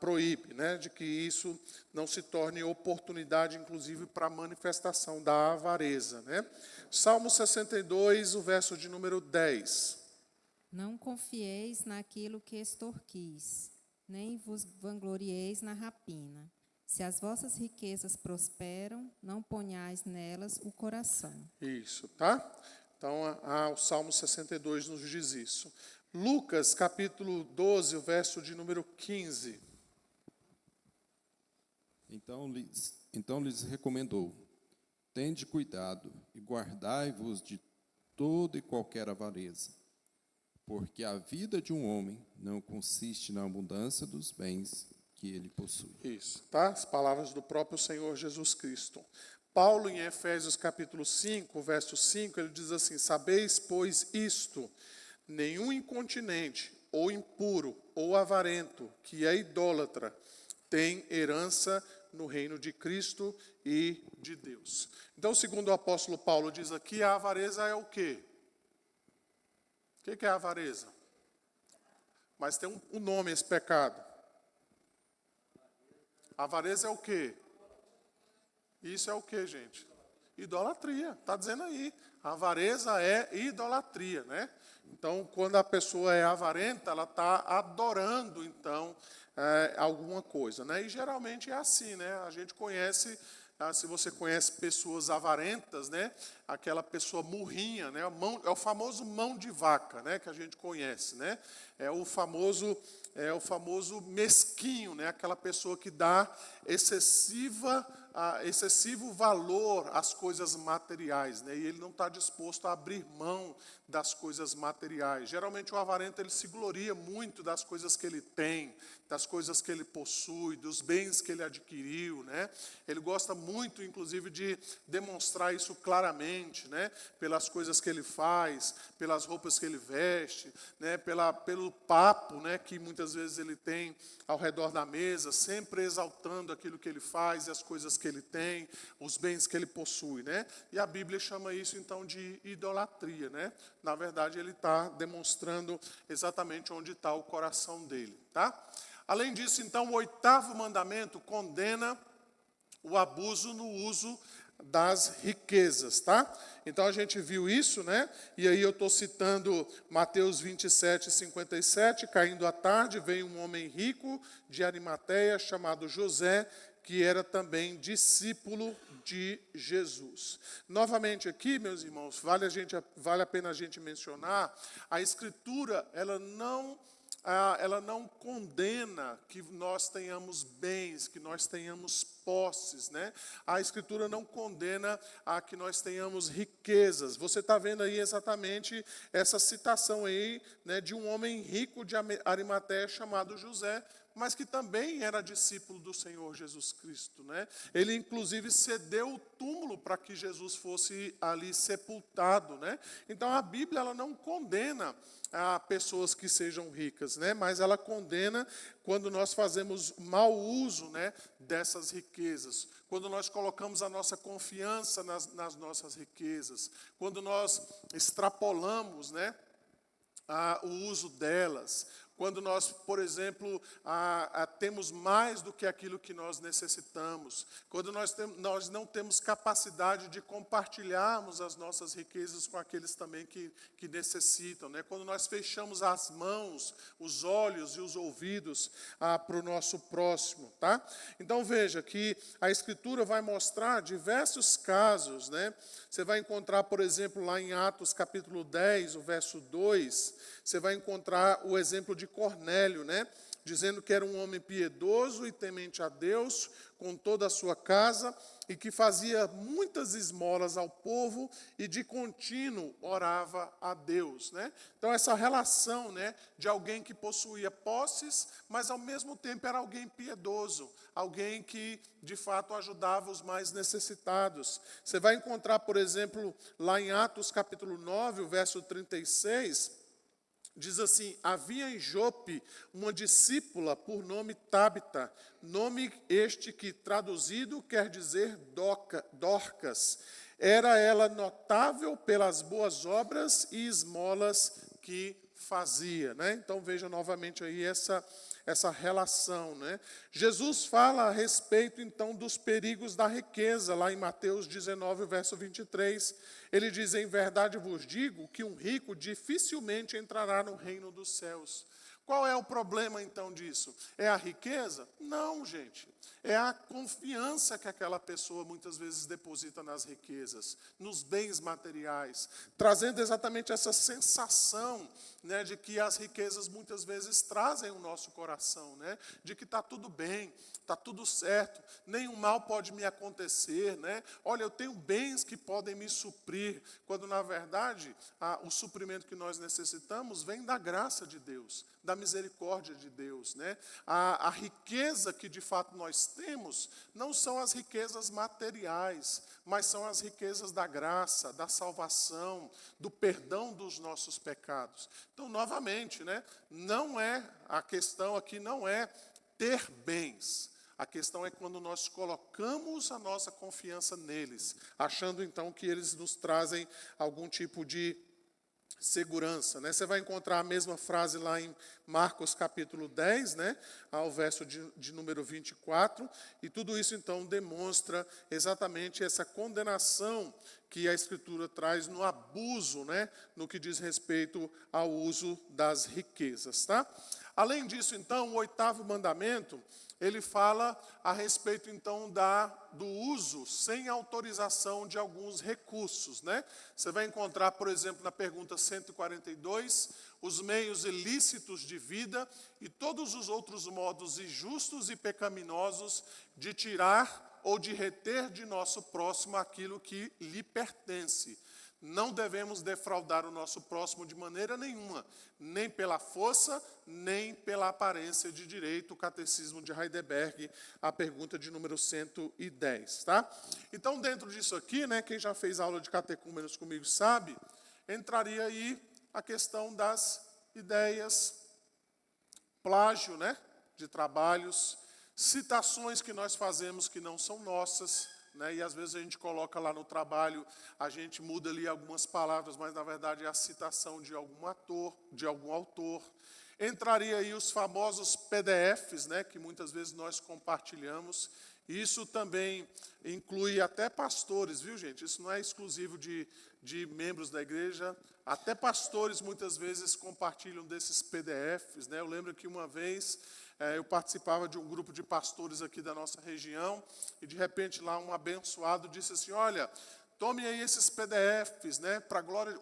proíbe, né, de que isso não se torne oportunidade, inclusive, para a manifestação da avareza, né? Salmo 62, o verso de número 10. Não confieis naquilo que extorquis, nem vos vanglorieis na rapina. Se as vossas riquezas prosperam, não ponhais nelas o coração. Isso, tá? Então, o Salmo 62 nos diz isso. Lucas, capítulo 12, o verso de número 15. Então lhes recomendou: tende cuidado e guardai-vos de toda e qualquer avareza, porque a vida de um homem não consiste na abundância dos bens que ele possui. Isso, tá? As palavras do próprio Senhor Jesus Cristo. Paulo, em Efésios capítulo 5, verso 5, ele diz assim: sabeis, pois, isto, nenhum incontinente, ou impuro, ou avarento, que é idólatra, tem herança no reino de Cristo e de Deus. Então, segundo o apóstolo Paulo diz aqui, a avareza é o quê? O que é a avareza? Mas tem um nome esse pecado. A avareza é o quê? Isso é o quê, gente? Idolatria, está dizendo aí. A avareza é idolatria, né? Então, quando a pessoa é avarenta, ela está adorando, então, alguma coisa, né? E geralmente é assim, né? A gente conhece se você conhece pessoas avarentas, né? Aquela pessoa murrinha, né? É o famoso mão de vaca, né? Que a gente conhece, né? É o famoso mesquinho, né? Aquela pessoa que dá excessivo valor às coisas materiais, né? E ele não está disposto a abrir mão das coisas materiais. Geralmente o avarento ele se gloria muito das coisas que ele tem, das coisas que ele possui, dos bens que ele adquiriu, né? Ele gosta muito, inclusive, de demonstrar isso claramente, né? Pelas coisas que ele faz, pelas roupas que ele veste, né? Pelo papo, né? Que muitas vezes ele tem ao redor da mesa, sempre exaltando aquilo que ele faz e as coisas que ele tem, os bens que ele possui, né? E a Bíblia chama isso então de idolatria, né? Na verdade, ele está demonstrando exatamente onde está o coração dele, tá? Além disso, então, o 8º mandamento condena o abuso no uso das riquezas, tá? Então a gente viu isso, né? E aí eu estou citando Mateus 27, 57, caindo à tarde, veio um homem rico de Arimateia, chamado José, que era também discípulo de Jesus. Novamente aqui, meus irmãos, vale a pena a gente mencionar, a Escritura, ela não condena que nós tenhamos bens, que nós tenhamos posses, né? A Escritura não condena a que nós tenhamos riquezas. Você está vendo aí exatamente essa citação aí, né, de um homem rico de Arimateia chamado José, mas que também era discípulo do Senhor Jesus Cristo, né? Ele, inclusive, cedeu o túmulo para que Jesus fosse ali sepultado, né? Então, a Bíblia ela não condena a pessoas que sejam ricas, né? Mas ela condena quando nós fazemos mau uso, né, dessas riquezas, quando nós colocamos a nossa confiança nas nossas riquezas, quando nós extrapolamos, né, o uso delas, quando nós, por exemplo, temos mais do que aquilo que nós necessitamos, quando nós não temos capacidade de compartilharmos as nossas riquezas com aqueles também que necessitam, né? Quando nós fechamos as mãos, os olhos e os ouvidos para o nosso próximo, tá? Então veja que a Escritura vai mostrar diversos casos, né? Você vai encontrar, por exemplo, lá em Atos capítulo 10, o verso 2, você vai encontrar o exemplo de Cornélio, né? Dizendo que era um homem piedoso e temente a Deus, com toda a sua casa, e que fazia muitas esmolas ao povo e de contínuo orava a Deus, né? Então essa relação, né, de alguém que possuía posses, mas ao mesmo tempo era alguém piedoso, alguém que de fato ajudava os mais necessitados. Você vai encontrar, por exemplo, lá em Atos capítulo 9, o verso 36, diz assim: havia em Jope uma discípula por nome Tabita, nome este que traduzido quer dizer Dorcas. Era ela notável pelas boas obras e esmolas que fazia, né? Então veja novamente aí essa relação, né? Jesus fala a respeito então dos perigos da riqueza, lá em Mateus 19, verso 23. Ele diz: em verdade vos digo que um rico dificilmente entrará no reino dos céus. Qual é o problema então disso? É a riqueza? Não, gente. É a confiança que aquela pessoa muitas vezes deposita nas riquezas, nos bens materiais, trazendo exatamente essa sensação, né, de que as riquezas muitas vezes trazem o nosso coração, né, de que está tudo bem, está tudo certo, nenhum mal pode me acontecer, né? Olha, eu tenho bens que podem me suprir, quando na verdade o suprimento que nós necessitamos vem da graça de Deus, da misericórdia de Deus, né? A riqueza que de fato nós temos não são as riquezas materiais, mas são as riquezas da graça, da salvação, do perdão dos nossos pecados. Então, novamente, né, a questão aqui não é ter bens. A questão é quando nós colocamos a nossa confiança neles, achando então que eles nos trazem algum tipo de segurança, né? Você vai encontrar a mesma frase lá em Marcos capítulo 10, né? Ao verso de número 24, e tudo isso então demonstra exatamente essa condenação que a Escritura traz no abuso, né? No que diz respeito ao uso das riquezas, tá? Além disso, então, o 8º mandamento ele fala a respeito, então, do uso sem autorização de alguns recursos, né? Você vai encontrar, por exemplo, na pergunta 142, os meios ilícitos de vida e todos os outros modos injustos e pecaminosos de tirar ou de reter de nosso próximo aquilo que lhe pertence. Não devemos defraudar o nosso próximo de maneira nenhuma, nem pela força, nem pela aparência de direito. O Catecismo de Heidelberg, a pergunta de número 110, tá? Então, dentro disso aqui, né, quem já fez aula de catecúmenos comigo sabe, entraria aí a questão das ideias, plágio, né, de trabalhos, citações que nós fazemos que não são nossas, né, e às vezes a gente coloca lá no trabalho, a gente muda ali algumas palavras, mas na verdade é a citação de algum autor. Entraria aí os famosos PDFs, né, que muitas vezes nós compartilhamos. Isso também inclui até pastores, viu, gente? Isso não é exclusivo de membros da igreja. Até pastores muitas vezes compartilham desses PDFs, né? Eu lembro que uma vez eu participava de um grupo de pastores aqui da nossa região e de repente lá um abençoado disse assim: olha, tome aí esses PDFs, né,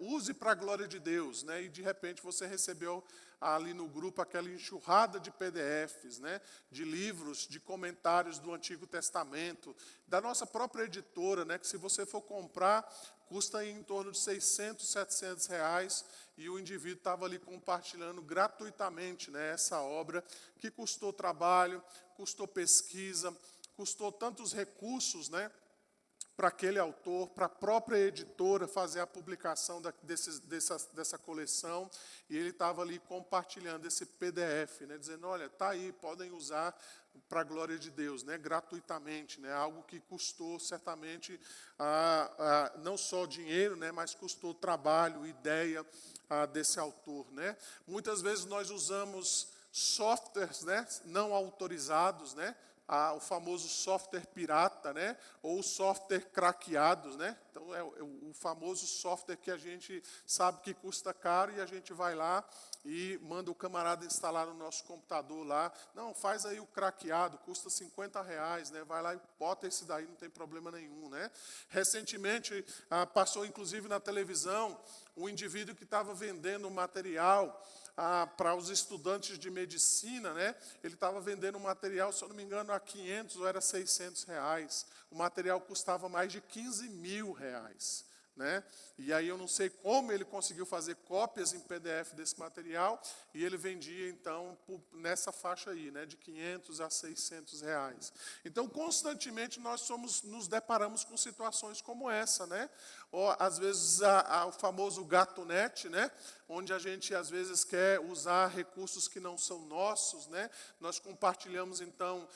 use para a glória de Deus, né? E de repente você recebeu ali no grupo aquela enxurrada de PDFs, né, de livros, de comentários do Antigo Testamento, da nossa própria editora, né, que se você for comprar, custa em torno de 600, 700 reais, e o indivíduo estava ali compartilhando gratuitamente, né, essa obra, que custou trabalho, custou pesquisa, custou tantos recursos, né, para aquele autor, para a própria editora fazer a publicação dessa coleção, e ele estava ali compartilhando esse PDF, né, dizendo, olha, está aí, podem usar para a glória de Deus, né, gratuitamente, né, algo que custou certamente não só dinheiro, né, mas custou trabalho, ideia desse autor, né. Muitas vezes nós usamos softwares, né, não autorizados, né, o famoso software pirata, né, ou software craqueados, né? Então é o famoso software que a gente sabe que custa caro e a gente vai lá e manda o camarada instalar no nosso computador lá. Não, faz aí o craqueado, custa 50 reais, né? Vai lá e bota esse daí, não tem problema nenhum, né? Recentemente passou inclusive na televisão um indivíduo que estava vendendo material para os estudantes de medicina, né? Ele estava vendendo material, se eu não me engano, a 500 ou era 600 reais. O material custava mais de 15 mil reais, né? E aí eu não sei como ele conseguiu fazer cópias em PDF desse material, e ele vendia, então, nessa faixa aí, né, de 500 a 600 reais. Então, constantemente, nós nos deparamos com situações como essa, né? Ou, às vezes, o famoso gato-net, né? Onde a gente, às vezes, quer usar recursos que não são nossos, né? Nós compartilhamos, então,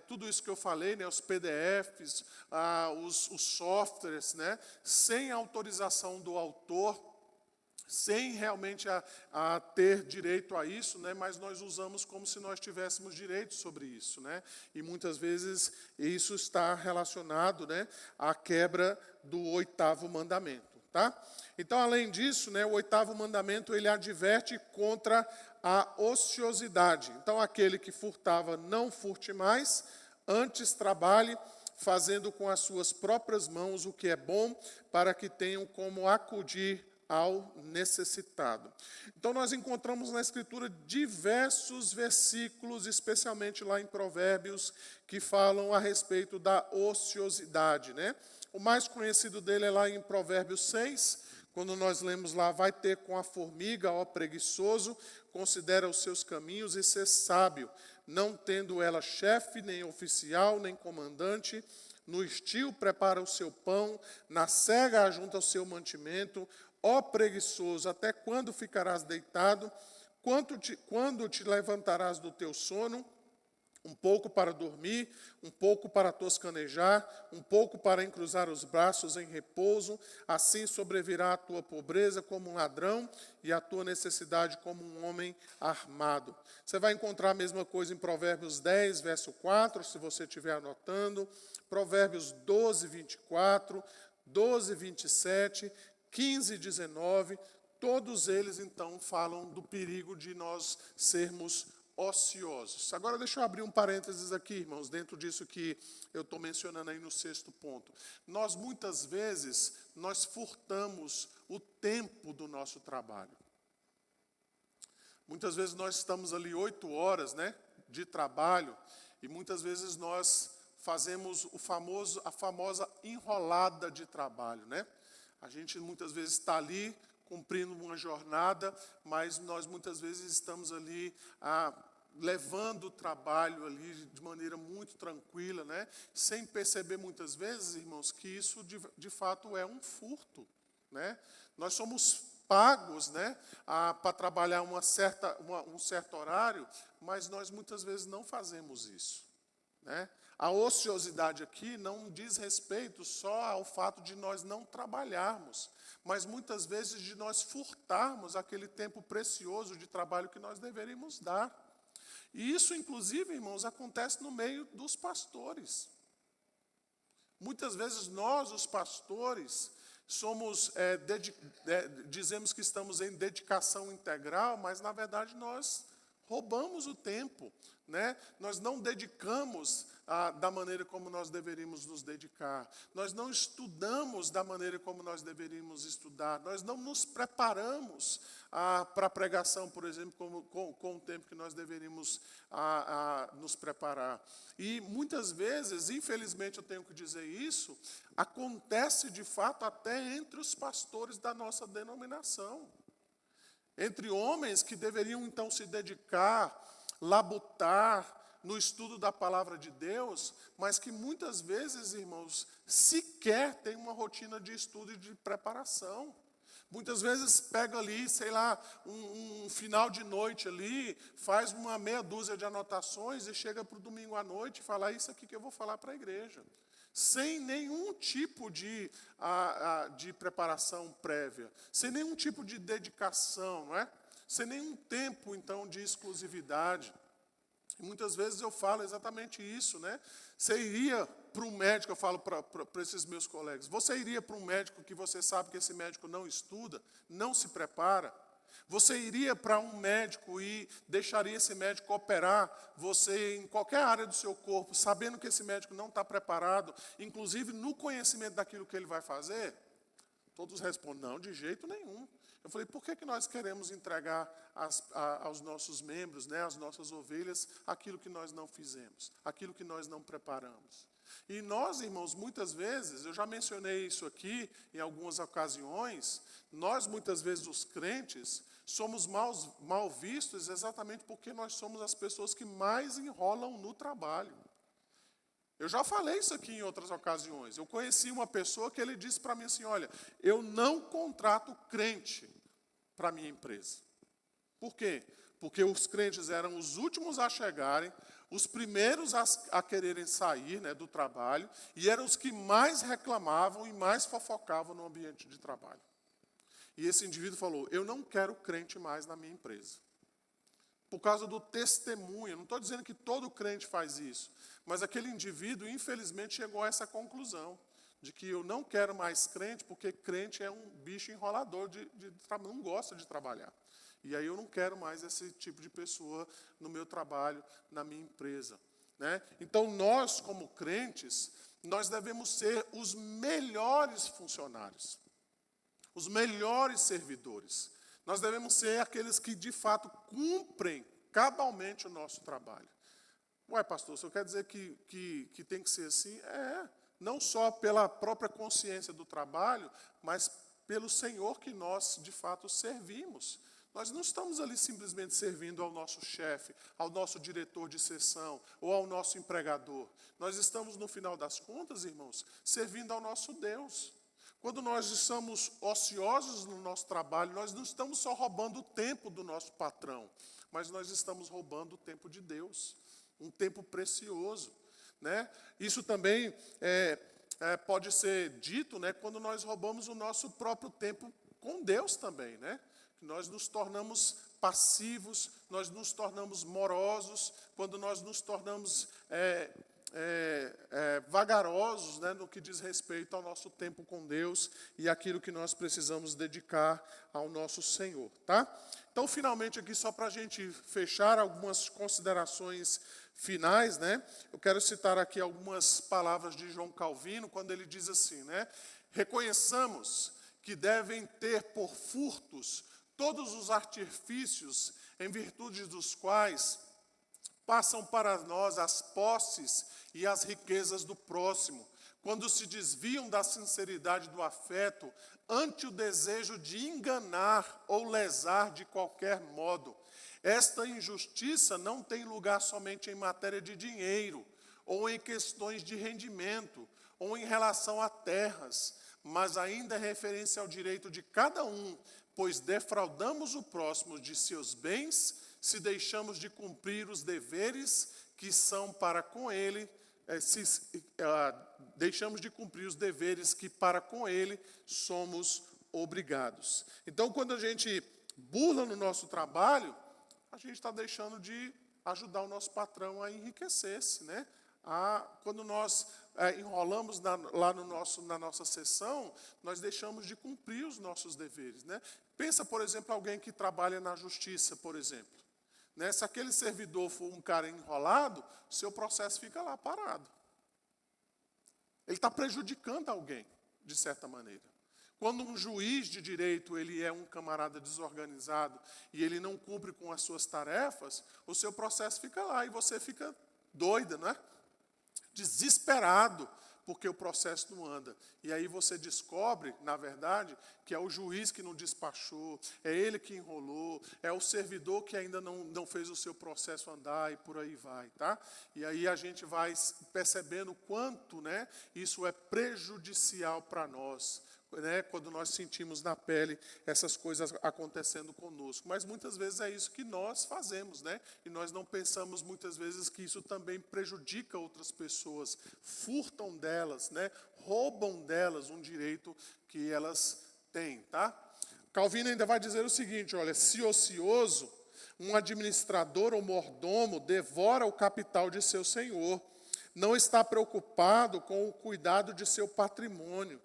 tudo isso que eu falei, né? Os PDFs, os softwares, né? Sem autorização do autor, sem realmente ter direito a isso, né? Mas nós usamos como se nós tivéssemos direito sobre isso, né? E muitas vezes isso está relacionado, né, à quebra do 8º mandamento. Tá? Então, além disso, né, o 8º mandamento ele adverte contra a ociosidade. Então, aquele que furtava, não furte mais, antes trabalhe, fazendo com as suas próprias mãos o que é bom, para que tenham como acudir ao necessitado. Então, nós encontramos na Escritura diversos versículos, especialmente lá em Provérbios, que falam a respeito da ociosidade, né? O mais conhecido dele é lá em Provérbios 6, quando nós lemos lá, vai ter com a formiga, ó preguiçoso, considera os seus caminhos e ser sábio, não tendo ela chefe, nem oficial, nem comandante, no estio prepara o seu pão, na cega ajunta o seu mantimento, ó preguiçoso, até quando ficarás deitado? Quando te levantarás do teu sono? Um pouco para dormir, um pouco para toscanejar, um pouco para encruzar os braços em repouso, assim sobrevirá a tua pobreza como um ladrão e a tua necessidade como um homem armado. Você vai encontrar a mesma coisa em Provérbios 10, verso 4, se você estiver anotando, Provérbios 12, 24, 12, 27, 15, 19, todos eles, então, falam do perigo de nós sermos ociosos. Agora deixa eu abrir um parênteses aqui, irmãos, dentro disso que eu estou mencionando aí no 6º ponto. Nós, muitas vezes, nós furtamos o tempo do nosso trabalho. Muitas vezes nós estamos ali 8 horas, né, de trabalho, e muitas vezes nós fazemos a famosa enrolada de trabalho, né? A gente muitas vezes está ali cumprindo uma jornada, mas nós muitas vezes estamos ali levando o trabalho ali de maneira muito tranquila, né? Sem perceber muitas vezes, irmãos, que isso de fato é um furto, né? Nós somos pagos, né, para trabalhar um certo horário, mas nós muitas vezes não fazemos isso, né? A ociosidade aqui não diz respeito só ao fato de nós não trabalharmos, mas muitas vezes de nós furtarmos aquele tempo precioso de trabalho que nós deveríamos dar. E isso, inclusive, irmãos, acontece no meio dos pastores. Muitas vezes nós, os pastores, dizemos que estamos em dedicação integral, mas na verdade nós roubamos o tempo, né? Nós não dedicamos da maneira como nós deveríamos nos dedicar. Nós não estudamos da maneira como nós deveríamos estudar. Nós não nos preparamos para a pregação, por exemplo, com o tempo que nós deveríamos nos preparar. E muitas vezes, infelizmente eu tenho que dizer isso, acontece de fato até entre os pastores da nossa denominação. Entre homens que deveriam então se dedicar, labutar no estudo da palavra de Deus, mas que muitas vezes, irmãos, sequer têm uma rotina de estudo e de preparação. Muitas vezes pega ali, sei lá, um final de noite ali, faz uma meia dúzia de anotações e chega para o domingo à noite e fala, isso aqui que eu vou falar para a igreja. Sem nenhum tipo de preparação prévia, sem nenhum tipo de dedicação, não é? Sem nenhum tempo, então, de exclusividade. E muitas vezes eu falo exatamente isso, né? Você iria para um médico, eu falo para esses meus colegas, você iria para um médico que você sabe que esse médico não estuda, não se prepara? Você iria para um médico e deixaria esse médico operar você em qualquer área do seu corpo, sabendo que esse médico não está preparado, inclusive no conhecimento daquilo que ele vai fazer? Todos respondem, não, de jeito nenhum. Eu falei, por que nós queremos entregar aos nossos membros, né, às nossas ovelhas, aquilo que nós não fizemos, aquilo que nós não preparamos? E nós, irmãos, muitas vezes, eu já mencionei isso aqui em algumas ocasiões, nós, muitas vezes, os crentes, somos mal vistos exatamente porque nós somos as pessoas que mais enrolam no trabalho. Eu já falei isso aqui em outras ocasiões. Eu conheci uma pessoa que ele disse para mim assim, olha, eu não contrato crente para a minha empresa. Por quê? Porque os crentes eram os últimos a chegarem, os primeiros a quererem sair, né, do trabalho, e eram os que mais reclamavam e mais fofocavam no ambiente de trabalho. E esse indivíduo falou, eu não quero crente mais na minha empresa. Por causa do testemunho, não estou dizendo que todo crente faz isso, mas aquele indivíduo, infelizmente, chegou a essa conclusão, de que eu não quero mais crente, porque crente é um bicho enrolador, não gosta de trabalhar. E aí eu não quero mais esse tipo de pessoa no meu trabalho, na minha empresa, né? Então nós, como crentes, nós devemos ser os melhores funcionários, os melhores servidores. Nós devemos ser aqueles que, de fato, cumprem cabalmente o nosso trabalho. Ué, pastor, o senhor quer dizer que tem que ser assim? Não só pela própria consciência do trabalho, mas pelo Senhor que nós, de fato, servimos. Nós não estamos ali simplesmente servindo ao nosso chefe, ao nosso diretor de seção ou ao nosso empregador. Nós estamos, no final das contas, irmãos, servindo ao nosso Deus. Quando nós estamos ociosos no nosso trabalho, nós não estamos só roubando o tempo do nosso patrão, mas nós estamos roubando o tempo de Deus, um tempo precioso, né? Isso também pode ser dito, né, quando nós roubamos o nosso próprio tempo com Deus também, né? Nós nos tornamos passivos, nós nos tornamos morosos, quando nós nos tornamos vagarosos, né, no que diz respeito ao nosso tempo com Deus e aquilo que nós precisamos dedicar ao nosso Senhor, tá? Então, finalmente, aqui, só para a gente fechar algumas considerações finais, né? Eu quero citar aqui algumas palavras de João Calvino, quando ele diz assim, né? Reconheçamos que devem ter por furtos todos os artifícios em virtude dos quais passam para nós as posses e as riquezas do próximo, quando se desviam da sinceridade do afeto ante o desejo de enganar ou lesar de qualquer modo. Esta injustiça não tem lugar somente em matéria de dinheiro, ou em questões de rendimento, ou em relação a terras, mas ainda é referência ao direito de cada um, pois defraudamos o próximo de seus bens se deixamos de cumprir os deveres que são para com ele, deixamos de cumprir os deveres que para com ele somos obrigados. Então, quando a gente burla no nosso trabalho, a gente está deixando de ajudar o nosso patrão a enriquecer-se, né? Quando nós enrolamos lá na nossa sessão, nós deixamos de cumprir os nossos deveres, né? Pensa, por exemplo, alguém que trabalha na justiça, por exemplo. Né? Se aquele servidor for um cara enrolado, o seu processo fica lá parado. Ele está prejudicando alguém, de certa maneira. Quando um juiz de direito ele é um camarada desorganizado e ele não cumpre com as suas tarefas, o seu processo fica lá e você fica doida, né? Desesperado, porque o processo não anda. E aí você descobre, na verdade, que é o juiz que não despachou, é ele que enrolou, é o servidor que ainda não fez o seu processo andar e por aí vai, tá? E aí a gente vai percebendo quanto, né, isso é prejudicial para nós, né, quando nós sentimos na pele essas coisas acontecendo conosco. Mas muitas vezes é isso que nós fazemos, né? E nós não pensamos muitas vezes que isso também prejudica outras pessoas, furtam delas, né? Roubam delas um direito que elas têm, tá? Calvino ainda vai dizer o seguinte, olha, se ocioso, um administrador ou mordomo devora o capital de seu senhor, não está preocupado com o cuidado de seu patrimônio.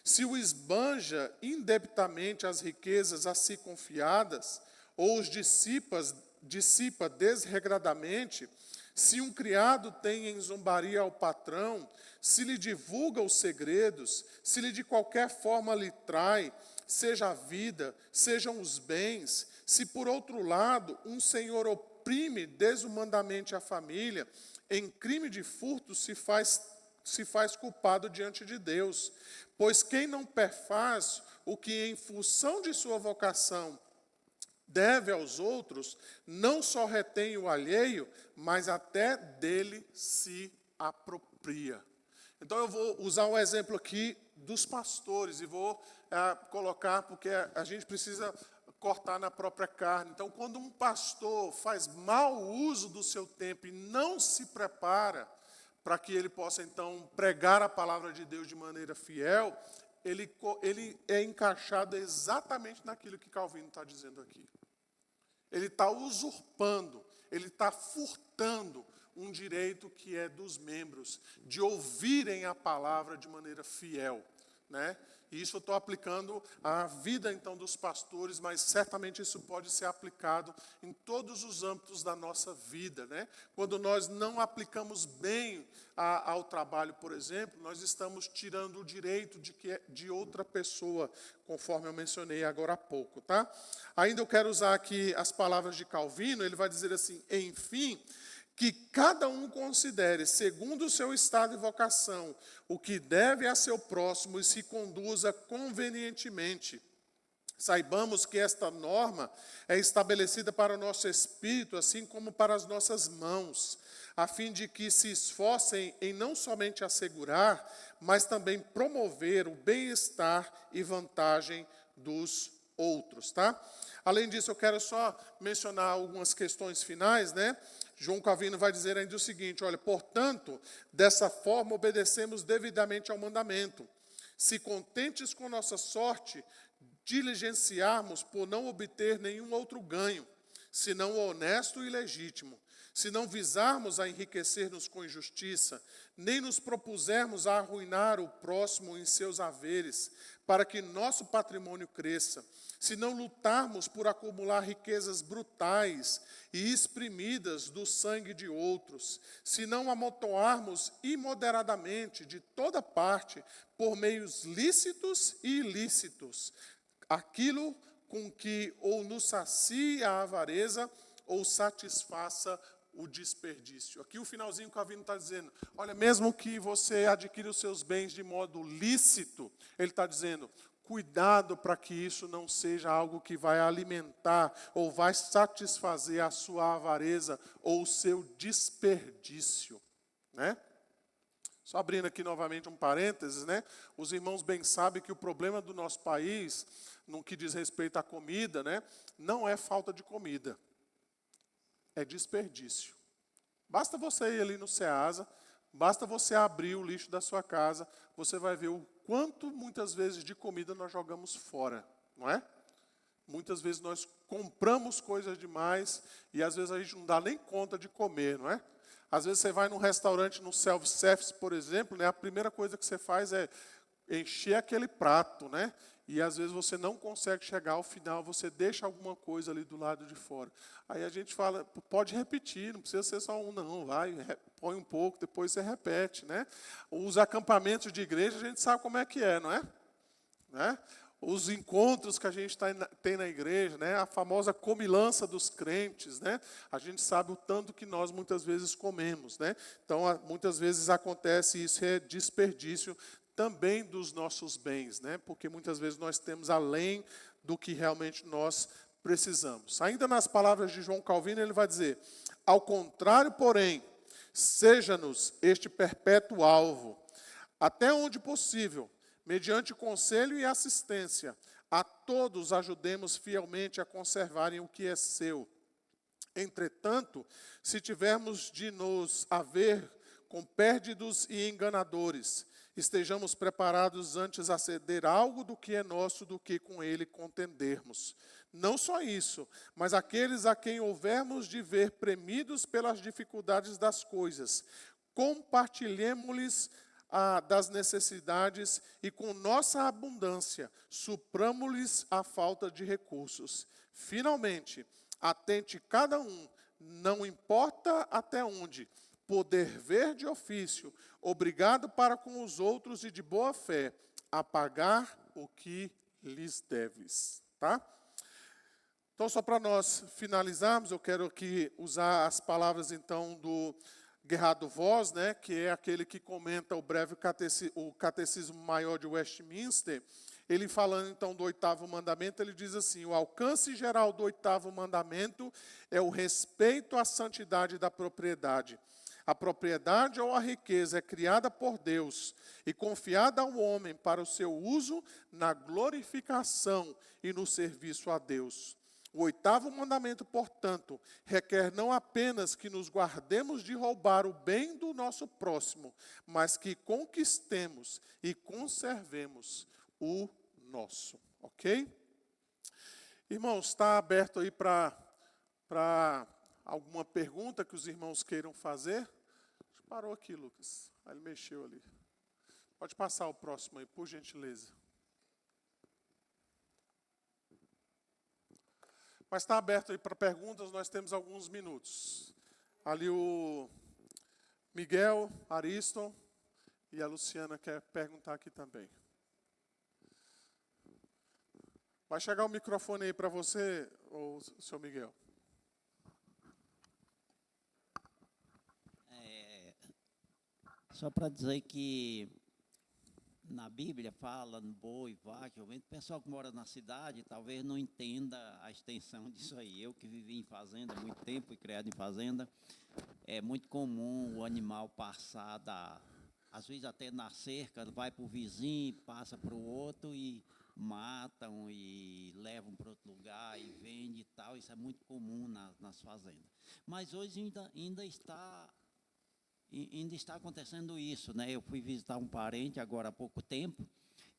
Se o esbanja indebitamente as riquezas a si confiadas, ou os dissipa desregradamente, se um criado tem em zombaria ao patrão, se lhe divulga os segredos, se lhe de qualquer forma lhe trai, seja a vida, sejam os bens, se por outro lado um senhor oprime desumandamente a família, em crime de furto se faz culpado diante de Deus. Pois quem não perfaz o que em função de sua vocação deve aos outros, não só retém o alheio, mas até dele se apropria. Então eu vou usar um exemplo aqui dos pastores e vou colocar, porque a gente precisa cortar na própria carne. Então, quando um pastor faz mau uso do seu tempo e não se prepara para que ele possa, então, pregar a palavra de Deus de maneira fiel, ele é encaixado exatamente naquilo que Calvino está dizendo aqui. Ele está usurpando, ele está furtando um direito que é dos membros, de ouvirem a palavra de maneira fiel, né? E isso eu estou aplicando à vida, então, dos pastores, mas certamente isso pode ser aplicado em todos os âmbitos da nossa vida, né? Quando nós não aplicamos bem ao trabalho, por exemplo, nós estamos tirando o direito de outra pessoa, conforme eu mencionei agora há pouco, tá? Ainda eu quero usar aqui as palavras de Calvino, ele vai dizer assim, enfim, que cada um considere, segundo o seu estado e vocação, o que deve a seu próximo e se conduza convenientemente. Saibamos que esta norma é estabelecida para o nosso espírito, assim como para as nossas mãos, a fim de que se esforcem em não somente assegurar, mas também promover o bem-estar e vantagem dos outros, tá? Além disso, eu quero só mencionar algumas questões finais, né? João Calvino vai dizer ainda o seguinte, olha, portanto, dessa forma obedecemos devidamente ao mandamento. Se contentes com nossa sorte, diligenciarmos por não obter nenhum outro ganho, senão o honesto e legítimo. Se não visarmos a enriquecer-nos com injustiça, nem nos propusermos a arruinar o próximo em seus haveres, para que nosso patrimônio cresça, se não lutarmos por acumular riquezas brutais e exprimidas do sangue de outros, se não amontoarmos imoderadamente de toda parte, por meios lícitos e ilícitos, aquilo com que ou nos sacie a avareza ou satisfaça o desperdício. Aqui o finalzinho que o Calvino está dizendo, olha, mesmo que você adquira os seus bens de modo lícito, ele está dizendo, cuidado para que isso não seja algo que vai alimentar ou vai satisfazer a sua avareza ou o seu desperdício, né? Só abrindo aqui novamente um parênteses, né? Os irmãos bem sabem que o problema do nosso país, no que diz respeito à comida, né, não é falta de comida. É desperdício. Basta você ir ali no Ceasa, basta você abrir o lixo da sua casa, você vai ver o quanto muitas vezes de comida nós jogamos fora, não é? Muitas vezes nós compramos coisas demais e às vezes a gente não dá nem conta de comer, não é? Às vezes você vai num restaurante, no self-service, por exemplo, né, a primeira coisa que você faz é encher aquele prato, né? E às vezes você não consegue chegar ao final, você deixa alguma coisa ali do lado de fora. Aí a gente fala, pode repetir, não precisa ser só um, não, vai, põe um pouco, depois você repete, né? Os acampamentos de igreja, a gente sabe como é que é, não é? Né? Os encontros que a gente tem na igreja, né? A famosa comilança dos crentes, né? A gente sabe o tanto que nós muitas vezes comemos, né? Então, muitas vezes acontece isso, é desperdício também dos nossos bens, né? Porque muitas vezes nós temos além do que realmente nós precisamos. Ainda nas palavras de João Calvino, ele vai dizer, ao contrário, porém, seja-nos este perpétuo alvo, até onde possível, mediante conselho e assistência, a todos ajudemos fielmente a conservarem o que é seu. Entretanto, se tivermos de nos haver com pérdidos e enganadores, estejamos preparados antes a ceder algo do que é nosso do que com ele contendermos. Não só isso, mas aqueles a quem houvermos de ver premidos pelas dificuldades das coisas, compartilhemos-lhes das necessidades e com nossa abundância supramo-lhes a falta de recursos. Finalmente, atente cada um, não importa até onde, poder ver de ofício, obrigado para com os outros e de boa fé, a pagar o que lhes deves. Tá? Então, só para nós finalizarmos, eu quero aqui usar as palavras, então, do Gerardo Voss, né, que é aquele que comenta o Catecismo Maior de Westminster. Ele falando, então, do 8º mandamento, ele diz assim, o alcance geral do 8º mandamento é o respeito à santidade da propriedade. A propriedade ou a riqueza é criada por Deus e confiada ao homem para o seu uso na glorificação e no serviço a Deus. O 8º mandamento, portanto, requer não apenas que nos guardemos de roubar o bem do nosso próximo, mas que conquistemos e conservemos o nosso. Ok? Irmãos, está aberto aí para alguma pergunta que os irmãos queiram fazer? Parou aqui, Lucas. Aí ele mexeu ali. Pode passar o próximo aí, por gentileza. Mas está aberto aí para perguntas, nós temos alguns minutos. Ali o Miguel, Ariston e a Luciana quer perguntar aqui também. Vai chegar o microfone aí para você, ou seu Miguel. Só para dizer que na Bíblia fala no boi, vaca, o pessoal que mora na cidade talvez não entenda a extensão disso aí. Eu que vivi em fazenda há muito tempo e criado em fazenda, é muito comum o animal passar às vezes até na cerca, vai para o vizinho, passa para o outro e matam e levam para outro lugar e vendem e tal. Isso é muito comum nas fazendas. Mas hoje ainda está acontecendo isso, né? Eu fui visitar um parente agora há pouco tempo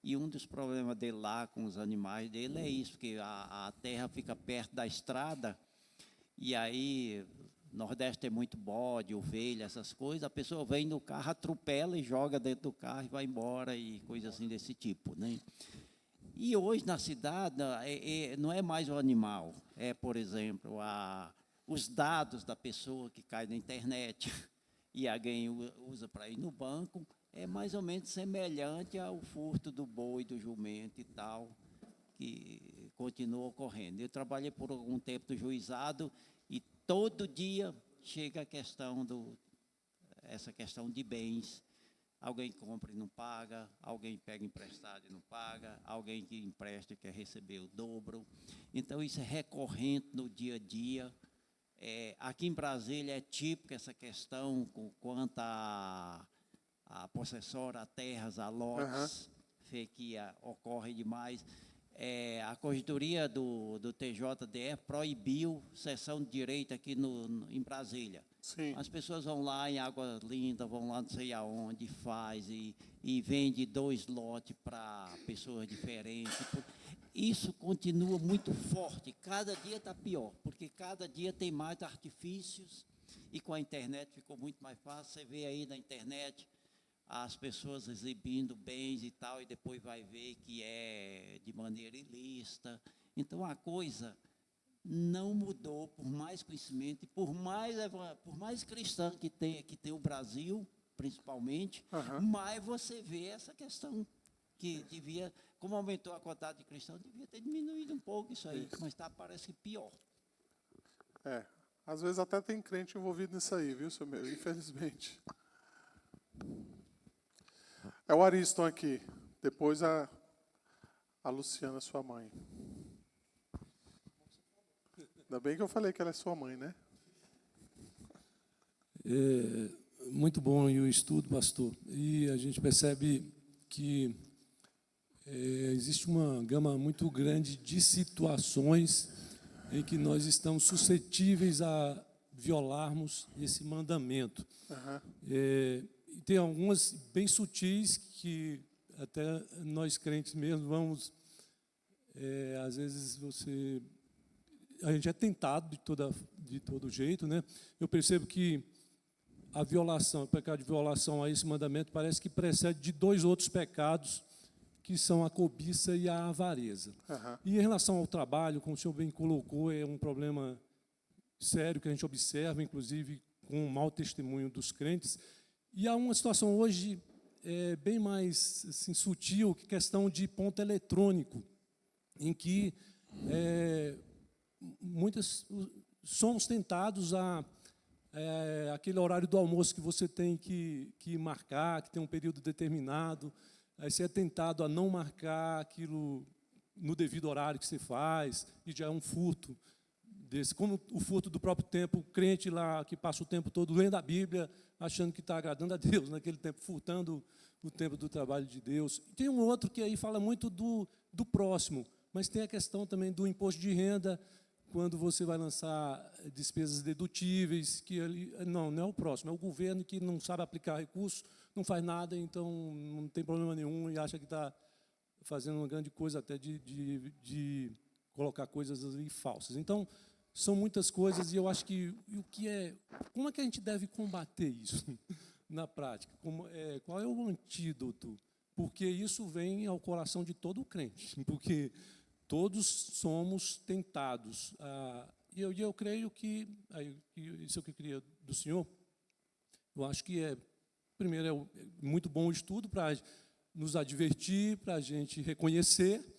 e um dos problemas dele lá com os animais dele é isso, que a terra fica perto da estrada e aí Nordeste tem muito bode, ovelha, essas coisas. A pessoa vem no carro, atropela e joga dentro do carro e vai embora, e coisas assim desse tipo, né? E hoje, na cidade, não é mais o animal. É, por exemplo, os dados da pessoa que cai na internet e alguém usa para ir no banco, é mais ou menos semelhante ao furto do boi, do jumento e tal, que continua ocorrendo. Eu trabalhei por algum tempo no juizado e todo dia chega essa questão de bens. Alguém compra e não paga, alguém pega emprestado e não paga, alguém que empresta e quer receber o dobro. Então, isso é recorrente no dia a dia. Aqui em Brasília é típica essa questão quanto a possessória, a terras, a lotes, que ocorre demais. A corregedoria do TJDF proibiu cessão de direito aqui em Brasília. Sim. As pessoas vão lá em Água Linda, vão lá não sei aonde, faz e vende 2 lotes para pessoas diferentes. Isso continua muito forte, cada dia está pior, porque cada dia tem mais artifícios e com a internet ficou muito mais fácil. Você vê aí na internet as pessoas exibindo bens e tal, e depois vai ver que é de maneira ilícita. Então, a coisa não mudou, por mais conhecimento, e por mais cristã que tem o Brasil, principalmente, mais você vê essa questão que devia, como aumentou a quantidade de cristãos, devia ter diminuído um pouco isso aí, mas parece que pior. Às vezes até tem crente envolvido nisso aí, viu, seu meu? Infelizmente. É o Ariston aqui. Depois a Luciana, sua mãe. Ainda bem que eu falei que ela é sua mãe, né? Muito bom o estudo, pastor. E a gente percebe que existe uma gama muito grande de situações em que nós estamos suscetíveis a violarmos esse mandamento. E tem algumas bem sutis que até nós crentes mesmo vamos, às vezes a gente é tentado de todo jeito, né? Eu percebo que a violação, o pecado de violação a esse mandamento parece que precede de 2 outros pecados, que são a cobiça e a avareza. E em relação ao trabalho, como o senhor bem colocou, é um problema sério que a gente observa, inclusive com o mau testemunho dos crentes. E há uma situação hoje bem mais assim, sutil, que questão de ponto eletrônico, em que somos tentados aquele horário do almoço que você tem que marcar, que tem um período determinado, aí você é tentado a não marcar aquilo no devido horário que você faz, e já é um furto desse, como o furto do próprio tempo, o crente lá que passa o tempo todo lendo a Bíblia, achando que está agradando a Deus naquele tempo, furtando o tempo do trabalho de Deus. E tem um outro que aí fala muito do próximo, mas tem a questão também do imposto de renda, quando você vai lançar despesas dedutíveis, que não é o próximo, é o governo que não sabe aplicar recursos, não faz nada, então não tem problema nenhum e acha que está fazendo uma grande coisa até de colocar coisas ali falsas. Então, são muitas coisas e eu acho que como é que a gente deve combater isso na prática? Qual é o antídoto? Porque isso vem ao coração de todo crente, porque todos somos tentados. E eu creio que, isso é o que eu queria do senhor, eu acho que primeiro, é muito bom o estudo para nos advertir, para a gente reconhecer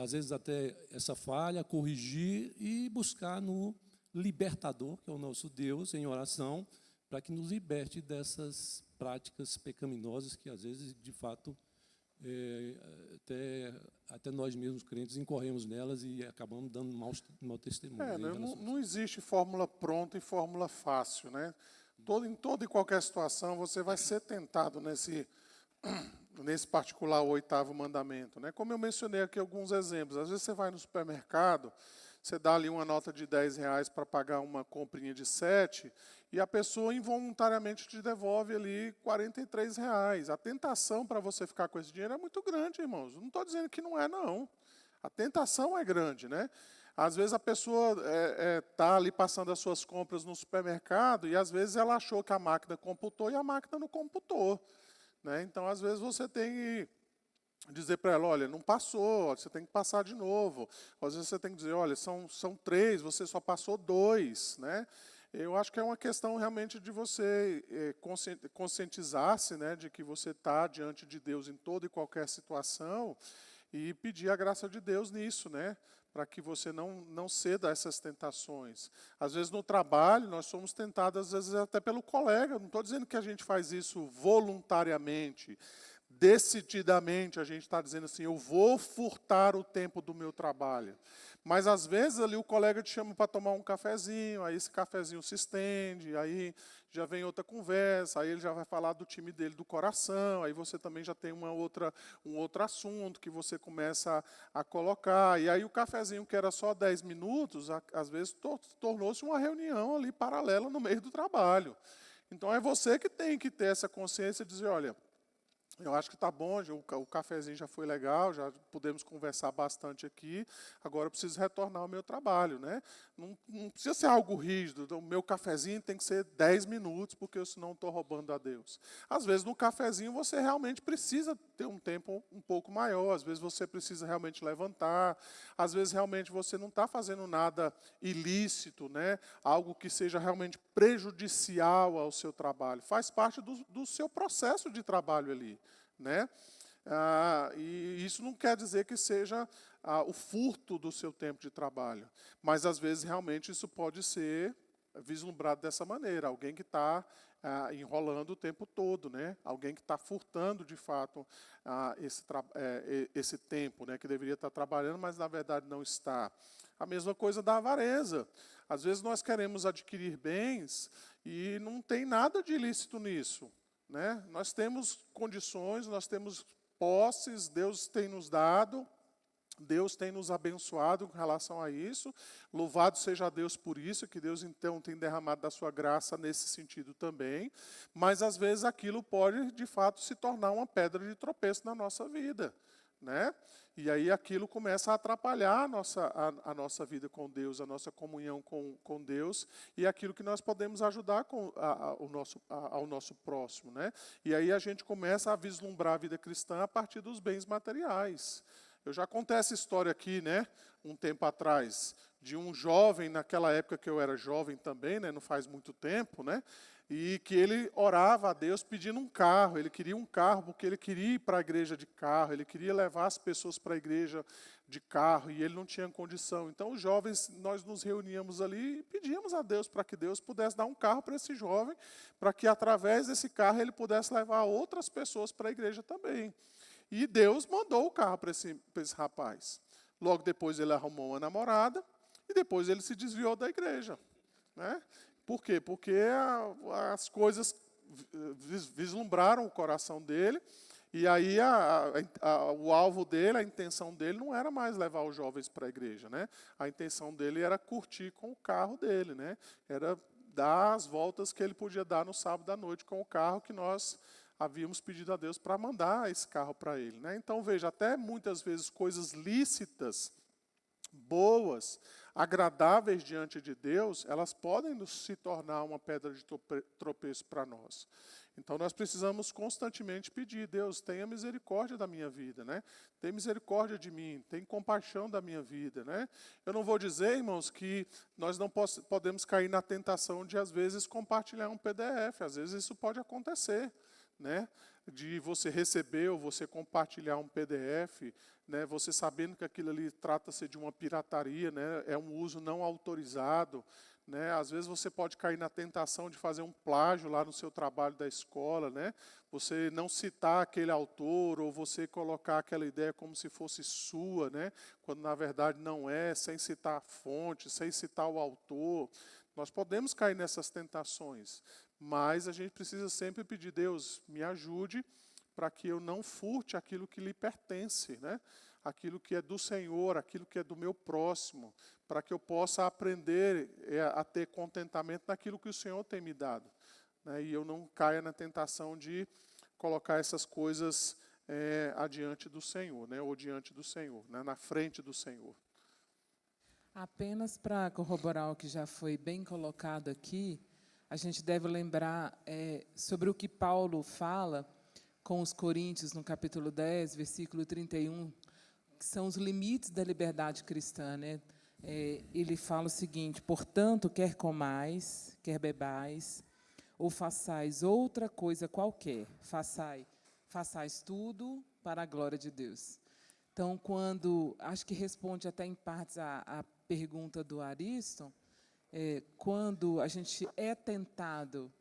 às vezes até essa falha, corrigir e buscar no libertador, que é o nosso Deus, em oração, para que nos liberte dessas práticas pecaminosas que, às vezes, de fato, até nós mesmos crentes incorremos nelas e acabamos dando mau testemunho. Não existe fórmula pronta e fórmula fácil, né? Em toda e qualquer situação, você vai ser tentado nesse particular 8º mandamento, né? Como eu mencionei aqui alguns exemplos. Às vezes você vai no supermercado, você dá ali uma nota de R$10 para pagar uma comprinha de 7, e a pessoa involuntariamente te devolve ali R$43. A tentação para você ficar com esse dinheiro é muito grande, irmãos. Não estou dizendo que não é, não. A tentação é grande, né? Às vezes a pessoa está ali passando as suas compras no supermercado e às vezes ela achou que a máquina computou e a máquina não computou, né? Então, às vezes você tem que dizer para ela, olha, não passou, você tem que passar de novo. Às vezes você tem que dizer, olha, são 3, você só passou 2, né? Eu acho que é uma questão realmente de você conscientizar-se, né, de que você está diante de Deus em toda e qualquer situação e pedir a graça de Deus nisso, né? Para que você não ceda a essas tentações. Às vezes no trabalho nós somos tentados, às vezes até pelo colega. Não estou dizendo que a gente faz isso voluntariamente, decididamente. A gente está dizendo assim, eu vou furtar o tempo do meu trabalho. Mas às vezes ali o colega te chama para tomar um cafezinho, aí esse cafezinho se estende, aí já vem outra conversa, aí ele já vai falar do time dele do coração, aí você também já tem um outro assunto que você começa a colocar. E aí o cafezinho que era só 10 minutos, às vezes tornou-se uma reunião ali paralela no meio do trabalho. Então é você que tem que ter essa consciência de dizer, olha, eu acho que está bom, o cafezinho já foi legal, já podemos conversar bastante aqui, agora eu preciso retornar ao meu trabalho, né? Não precisa ser algo rígido, o meu cafezinho tem que ser 10 minutos, porque eu senão estou roubando a Deus. Às vezes no cafezinho você realmente precisa ter um tempo um pouco maior, às vezes você precisa realmente levantar, às vezes realmente você não está fazendo nada ilícito, né? Algo que seja realmente prejudicial ao seu trabalho, faz parte do seu processo de trabalho ali, né? E isso não quer dizer que seja o furto do seu tempo de trabalho, mas às vezes realmente isso pode ser vislumbrado dessa maneira, alguém que está enrolando o tempo todo, né? Alguém que está furtando de fato esse tempo, né? Que deveria estar trabalhando, mas na verdade não está. A mesma coisa da avareza. Às vezes nós queremos adquirir bens e não tem nada de ilícito nisso, né? Nós temos condições, nós temos posses, Deus tem nos dado, Deus tem nos abençoado com relação a isso. Louvado seja Deus por isso, que Deus então tem derramado da sua graça nesse sentido também. Mas às vezes aquilo pode de fato se tornar uma pedra de tropeço na nossa vida, né? E aí aquilo começa a atrapalhar a nossa vida com Deus, a nossa comunhão com Deus e aquilo que nós podemos ajudar ao nosso próximo, né? E aí a gente começa a vislumbrar a vida cristã a partir dos bens materiais. Eu já contei essa história aqui, né, um tempo atrás, de um jovem, naquela época que eu era jovem também, né, não faz muito tempo, né, e que ele orava a Deus pedindo um carro. Ele queria um carro porque ele queria ir para a igreja de carro, ele queria levar as pessoas para a igreja de carro e ele não tinha condição. Então, os jovens, nós nos reuníamos ali e pedíamos a Deus para que Deus pudesse dar um carro para esse jovem, para que através desse carro ele pudesse levar outras pessoas para a igreja também. E Deus mandou o carro para esse rapaz. Logo depois ele arrumou uma namorada e depois ele se desviou da igreja, né? Por quê? Porque as coisas vislumbraram o coração dele e aí o alvo dele, a intenção dele não era mais levar os jovens para a igreja, né? A intenção dele era curtir com o carro dele, né? Era dar as voltas que ele podia dar no sábado à noite com o carro que nós havíamos pedido a Deus para mandar esse carro para ele, né? Então, veja, até muitas vezes coisas lícitas, boas, agradáveis diante de Deus, elas podem se tornar uma pedra de tropeço para nós. Então, nós precisamos constantemente pedir, Deus, tenha misericórdia da minha vida, né? Tenha misericórdia de mim, tenha compaixão da minha vida, né? Eu não vou dizer, irmãos, que nós não podemos cair na tentação de, às vezes, compartilhar um PDF. Às vezes isso pode acontecer, né? De você receber ou você compartilhar um PDF, né? Você sabendo que aquilo ali trata-se de uma pirataria, né? É um uso não autorizado, né? Às vezes você pode cair na tentação de fazer um plágio lá no seu trabalho da escola, né? Você não citar aquele autor ou você colocar aquela ideia como se fosse sua, né? Quando na verdade não é, sem citar a fonte, sem citar o autor. Nós podemos cair nessas tentações, mas a gente precisa sempre pedir, Deus, me ajude para que eu não furte aquilo que lhe pertence, né? Aquilo que é do Senhor, aquilo que é do meu próximo, para que eu possa aprender a ter contentamento naquilo que o Senhor tem me dado, né? E eu não caia na tentação de colocar essas coisas adiante do Senhor, né? Ou diante do Senhor, né? Na frente do Senhor. Apenas para corroborar o que já foi bem colocado aqui, a gente deve lembrar sobre o que Paulo fala com os Coríntios, no capítulo 10, versículo 31, que são os limites da liberdade cristã, né? Ele fala o seguinte: portanto, quer comais, quer bebais, ou façais outra coisa qualquer, façais tudo para a glória de Deus. Então, acho que responde até em partes a pergunta do Ariston, quando a gente é tentado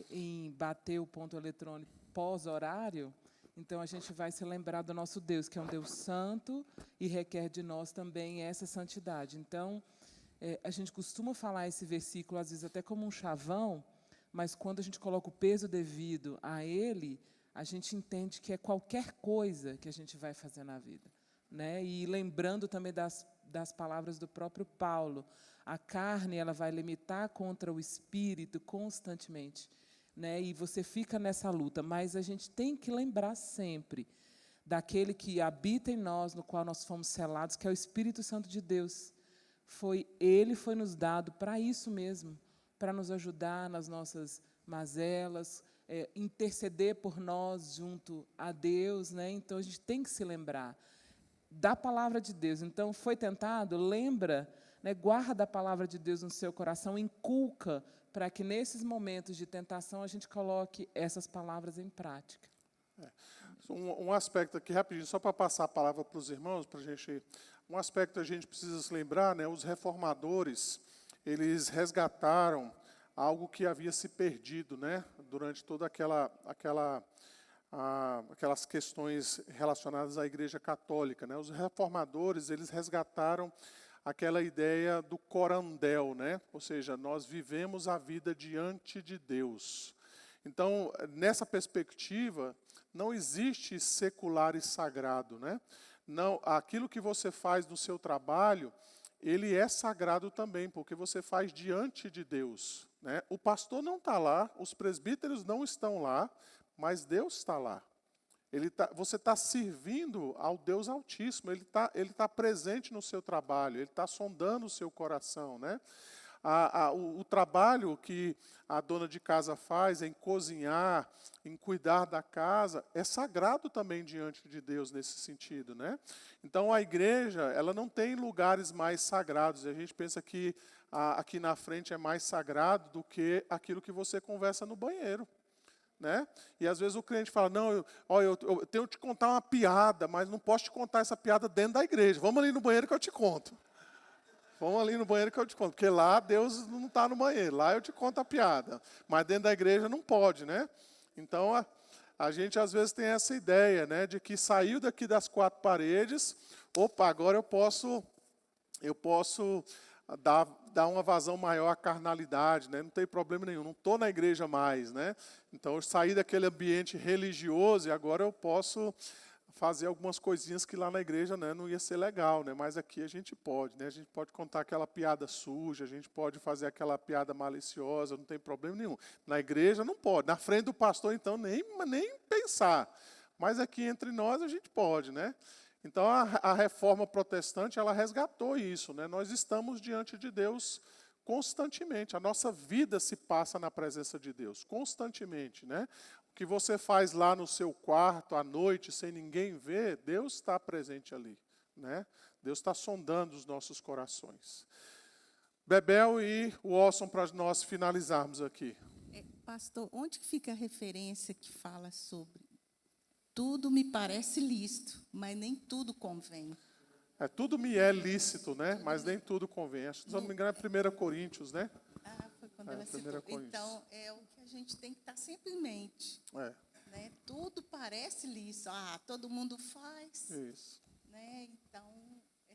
em bater o ponto eletrônico pós-horário, então a gente vai se lembrar do nosso Deus, que é um Deus santo e requer de nós também essa santidade. Então, a gente costuma falar esse versículo, às vezes, até como um chavão, mas quando a gente coloca o peso devido a ele, a gente entende que é qualquer coisa que a gente vai fazer na vida, né? E lembrando também das palavras do próprio Paulo, a carne ela vai limitar contra o espírito constantemente, né? E você fica nessa luta, mas a gente tem que lembrar sempre daquele que habita em nós, no qual nós fomos selados, que é o Espírito Santo de Deus. Ele foi nos dado para isso mesmo, para nos ajudar nas nossas mazelas, interceder por nós junto a Deus, né? Então a gente tem que se lembrar da palavra de Deus. Então, foi tentado? Lembra, né? Guarda a palavra de Deus no seu coração, inculca, para que nesses momentos de tentação a gente coloque essas palavras em prática. Um aspecto aqui, rapidinho, só para passar a palavra para os irmãos, para a gente. Um aspecto a gente precisa se lembrar, né? Os reformadores, eles resgataram algo que havia se perdido, né? Durante toda aquelas questões relacionadas à Igreja Católica, né? Os reformadores, eles resgataram aquela ideia do corandel, né? Ou seja, nós vivemos a vida diante de Deus. Então, nessa perspectiva, não existe secular e sagrado, né? Não, aquilo que você faz no seu trabalho, ele é sagrado também, porque você faz diante de Deus, né? O pastor não está lá, os presbíteros não estão lá, mas Deus está lá. Você está servindo ao Deus Altíssimo, Ele tá presente no seu trabalho, Ele está sondando o seu coração, né? O trabalho que a dona de casa faz em cozinhar, em cuidar da casa, é sagrado também diante de Deus nesse sentido, né? Então a igreja, ela não tem lugares mais sagrados. A gente pensa que aqui na frente é mais sagrado do que aquilo que você conversa no banheiro, né? E às vezes o cliente fala: não, eu tenho que te contar uma piada, mas não posso te contar essa piada dentro da igreja. Vamos ali no banheiro que eu te conto. Vamos ali no banheiro que eu te conto. Porque lá Deus não está no banheiro. Lá eu te conto a piada. Mas dentro da igreja não pode, né? Então, a gente às vezes tem essa ideia, né? De que saiu daqui das quatro paredes, opa, agora eu posso dar uma vazão maior à carnalidade, né? Não tem problema nenhum, não estou na igreja mais, né? Então, eu saí daquele ambiente religioso e agora eu posso fazer algumas coisinhas que lá na igreja, né, não ia ser legal, né? Mas aqui a gente pode, né? A gente pode contar aquela piada suja, a gente pode fazer aquela piada maliciosa, não tem problema nenhum. Na igreja não pode, na frente do pastor então nem pensar. Mas aqui entre nós a gente pode, né? Então a reforma protestante, ela resgatou isso, né? Nós estamos diante de Deus constantemente, a nossa vida se passa na presença de Deus, constantemente, né? O que você faz lá no seu quarto, à noite, sem ninguém ver, Deus está presente ali, né? Deus está sondando os nossos corações. Bebel e Wilson, para nós finalizarmos aqui. Pastor, onde fica a referência que fala sobre tudo me parece lícito, mas nem tudo convém? Tudo me é lícito, né? Mas nem tudo convém. Acho que, se não me engano, é 1 Coríntios, né? Foi quando ela citou. Então, é o que a gente tem que estar sempre em mente. Né? Tudo parece lícito. Todo mundo faz. Isso. Né? Então,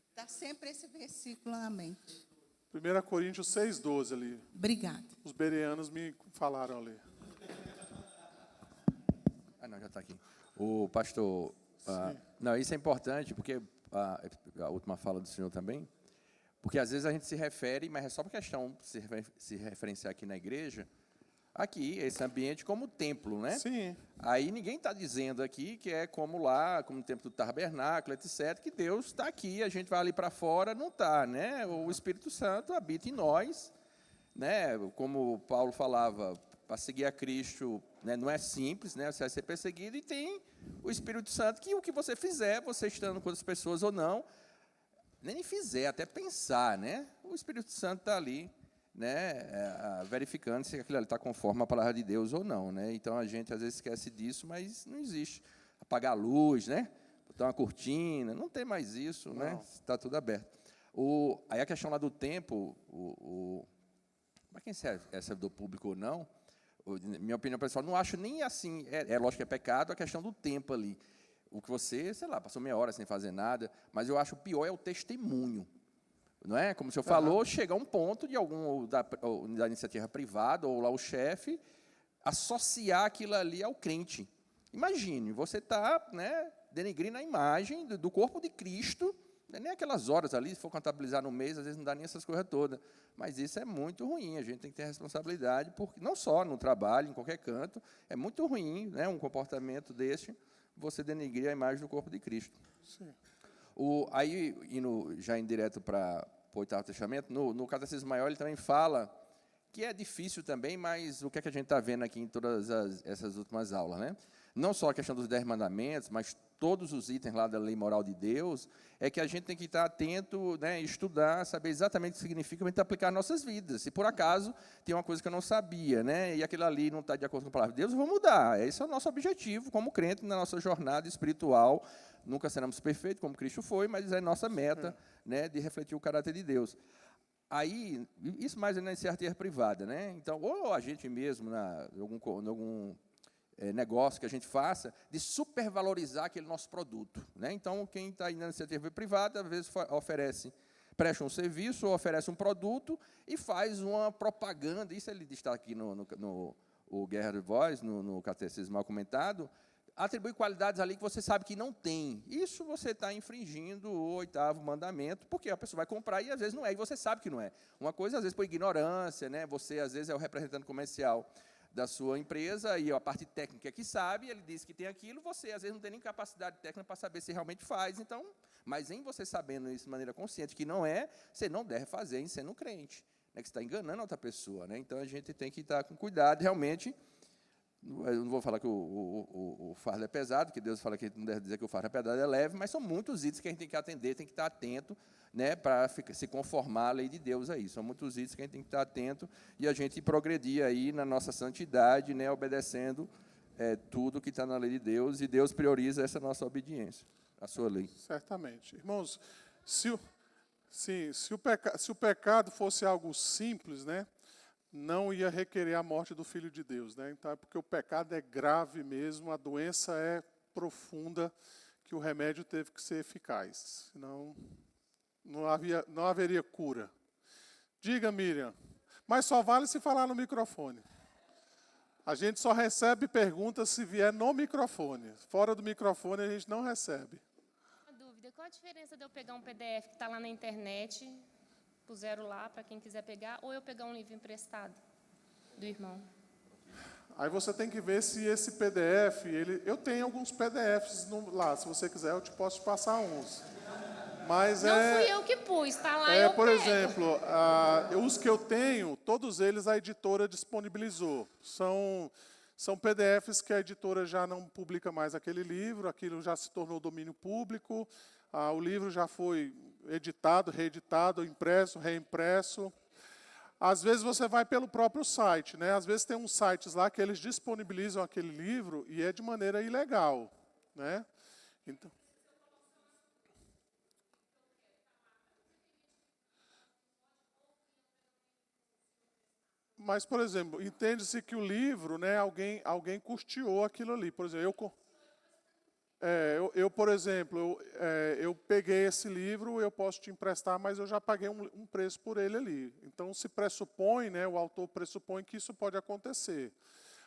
está sempre esse versículo na mente. 1 Coríntios 6,12 ali. Obrigada. Os bereanos me falaram ali. Não, já está aqui. O pastor... não, isso é importante, porque a última fala do senhor também, porque às vezes a gente se refere, mas é só por questão de se referenciar aqui na igreja, aqui, esse ambiente, como templo, né? Sim. Aí ninguém está dizendo aqui que é como lá, como o templo do tabernáculo, etc., que Deus está aqui, a gente vai ali para fora, não está, né? O Espírito Santo habita em nós, né? Como Paulo falava, para seguir a Cristo, né, não é simples, né? Você vai ser perseguido, e tem o Espírito Santo que o que você fizer, você estando com outras pessoas ou não, nem fizer, até pensar, né? O Espírito Santo está ali, né, verificando se aquilo ali está conforme a palavra de Deus ou não, né? Então a gente às vezes esquece disso, mas não existe. Apagar a luz, né? Botar uma cortina, não tem mais isso, não, né? Está tudo aberto. Aí a questão lá do tempo, para quem serve do público ou não, minha opinião pessoal, não acho nem assim, lógico que é pecado a questão do tempo ali. O que você, sei lá, passou meia hora sem fazer nada, mas eu acho o pior é o testemunho. Não é? Como o senhor falou, chega a um ponto de algum da iniciativa privada, ou lá o chefe, associar aquilo ali ao crente. Imagine, você está, né, denegrindo a imagem do corpo de Cristo, nem aquelas horas ali, se for contabilizar no mês, às vezes não dá nem essas coisas todas. Mas isso é muito ruim, a gente tem que ter responsabilidade, porque não só no trabalho, em qualquer canto, é muito ruim, né, um comportamento deste, você denegrir a imagem do corpo de Cristo. Sim. Aí, indo já em direto para o Oitavo Testamento, no Catecismo Maior, ele também fala que é difícil também, mas o que é que a gente está vendo aqui em todas essas últimas aulas, né? Não só a questão dos 10 mandamentos, mas todos os itens lá da lei moral de Deus, é que a gente tem que estar atento, né, estudar, saber exatamente o que significa para a gente aplicar nas nossas vidas. Se por acaso tem uma coisa que eu não sabia, né, e aquilo ali não está de acordo com a palavra de Deus, eu vou mudar. Esse é o nosso objetivo como crente na nossa jornada espiritual. Nunca seremos perfeitos, como Cristo foi, mas é a nossa meta, né, de refletir o caráter de Deus. Aí, isso mais na iniciativa privada, né? Então, ou a gente mesmo, em algum negócio que a gente faça, de supervalorizar aquele nosso produto, né? Então, quem está aí na iniciativa privada, às vezes presta um serviço, ou oferece um produto e faz uma propaganda. Isso ele está aqui no Gerhard Voss, no Catecismo Mal Comentado, atribui qualidades ali que você sabe que não tem. Isso você está infringindo o 8º mandamento, porque a pessoa vai comprar e às vezes não é, e você sabe que não é. Uma coisa, às vezes, por ignorância, né? Você, às vezes, é o representante comercial da sua empresa e a parte técnica que sabe, ele diz que tem aquilo, você, às vezes, não tem nem capacidade técnica para saber se realmente faz. Então, mas em você sabendo isso de maneira consciente que não é, você não deve fazer em sendo crente, né? Que você está enganando a outra pessoa, né? Então, a gente tem que estar com cuidado, realmente. Eu não vou falar que o fardo é pesado, que Deus fala que não deve dizer que o fardo é pesado, é leve, mas são muitos itens que a gente tem que atender, tem que estar atento, né, para se conformar à lei de Deus aí. São muitos itens que a gente tem que estar atento e a gente progredir aí na nossa santidade, né, obedecendo tudo que está na lei de Deus, e Deus prioriza essa nossa obediência, a sua lei. Certamente. Irmãos, se o pecado fosse algo simples, né, não ia requerer a morte do Filho de Deus, né? Então é porque o pecado é grave mesmo, a doença é profunda, que o remédio teve que ser eficaz, senão não haveria cura. Diga, Miriam, mas só vale se falar no microfone. A gente só recebe perguntas se vier no microfone. Fora do microfone a gente não recebe. Uma dúvida, qual a diferença de eu pegar um PDF que está lá na internet, puseram lá para quem quiser pegar, ou eu pegar um livro emprestado do irmão? Aí você tem que ver se esse PDF, eu tenho alguns PDFs lá, se você quiser eu posso te passar uns. Mas não fui eu que pus, está lá, eu por pego. exemplo, os que eu tenho, todos eles a editora disponibilizou. São PDFs que a editora já não publica mais aquele livro, aquilo já se tornou domínio público, o livro já foi editado, reeditado, impresso, reimpresso. Às vezes você vai pelo próprio site, né? Às vezes tem uns sites lá que eles disponibilizam aquele livro e é de maneira ilegal, né? Então, mas, por exemplo, entende-se que o livro, né, alguém custeou aquilo ali. Por exemplo, por exemplo, eu peguei esse livro, eu posso te emprestar, mas eu já paguei um preço por ele ali. Então, se pressupõe, né, o autor pressupõe que isso pode acontecer.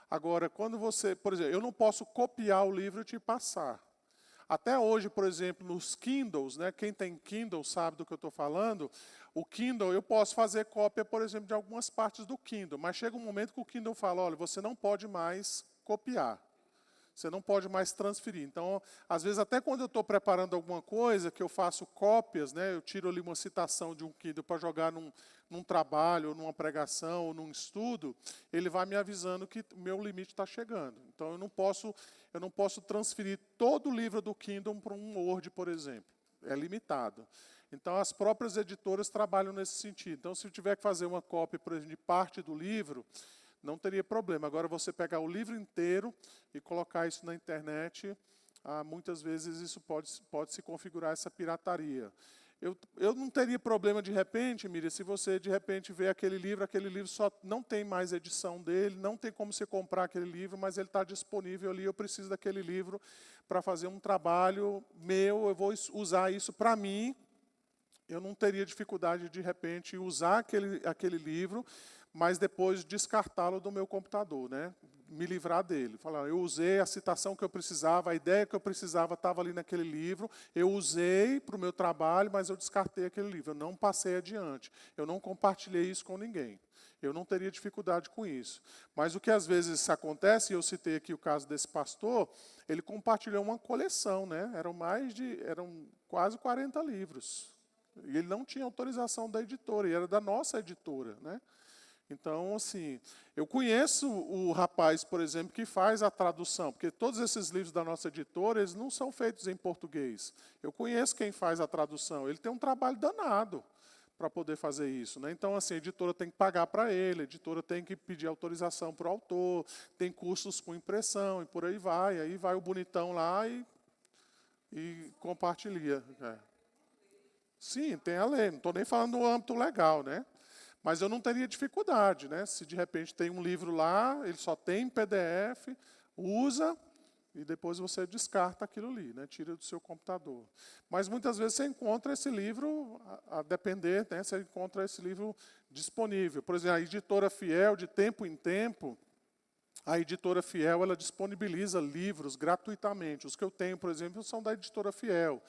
Agora, quando você, por exemplo, eu não posso copiar o livro e te passar. Até hoje, por exemplo, nos Kindles, né, quem tem Kindle sabe do que eu estou falando, o Kindle, eu posso fazer cópia, por exemplo, de algumas partes do Kindle, mas chega um momento que o Kindle fala, olha, você não pode mais copiar. Você não pode mais transferir. Então, às vezes, até quando eu estou preparando alguma coisa, que eu faço cópias, né, eu tiro ali uma citação de um Kindle para jogar num trabalho, ou numa pregação, ou num estudo, ele vai me avisando que o meu limite está chegando. Então, eu não posso transferir todo o livro do Kindle para um Word, por exemplo. É limitado. Então, as próprias editoras trabalham nesse sentido. Então, se eu tiver que fazer uma cópia, por exemplo, de parte do livro, não teria problema. Agora, você pegar o livro inteiro e colocar isso na internet, muitas vezes isso pode se configurar essa pirataria. Eu não teria problema, de repente, Miriam, se você, de repente, vê aquele livro só não tem mais edição dele, não tem como você comprar aquele livro, mas ele está disponível ali, eu preciso daquele livro para fazer um trabalho meu, eu vou usar isso para mim, eu não teria dificuldade, de repente, usar aquele livro, mas depois descartá-lo do meu computador, né? Me livrar dele. Falar, eu usei a citação que eu precisava, a ideia que eu precisava estava ali naquele livro, eu usei para o meu trabalho, mas eu descartei aquele livro, eu não passei adiante, eu não compartilhei isso com ninguém. Eu não teria dificuldade com isso. Mas o que às vezes acontece, e eu citei aqui o caso desse pastor, ele compartilhou uma coleção, né? Eram quase 40 livros. E ele não tinha autorização da editora, e era da nossa editora, né? Então, assim, eu conheço o rapaz, por exemplo, que faz a tradução, porque todos esses livros da nossa editora, eles não são feitos em português. Eu conheço quem faz a tradução, ele tem um trabalho danado para poder fazer isso, né? Então, assim, a editora tem que pagar para ele, a editora tem que pedir autorização para o autor, tem custos com impressão e por aí vai. Aí vai o bonitão lá e compartilha. Sim, tem a lei, não estou nem falando do âmbito legal, né? Mas eu não teria dificuldade, né? Se de repente tem um livro lá, ele só tem PDF, usa e depois você descarta aquilo ali, né? Tira do seu computador. Mas muitas vezes você encontra esse livro, a depender, né? Você encontra esse livro disponível. Por exemplo, a editora Fiel, de tempo em tempo, a editora Fiel ela disponibiliza livros gratuitamente. Os que eu tenho, por exemplo, são da editora Fiel.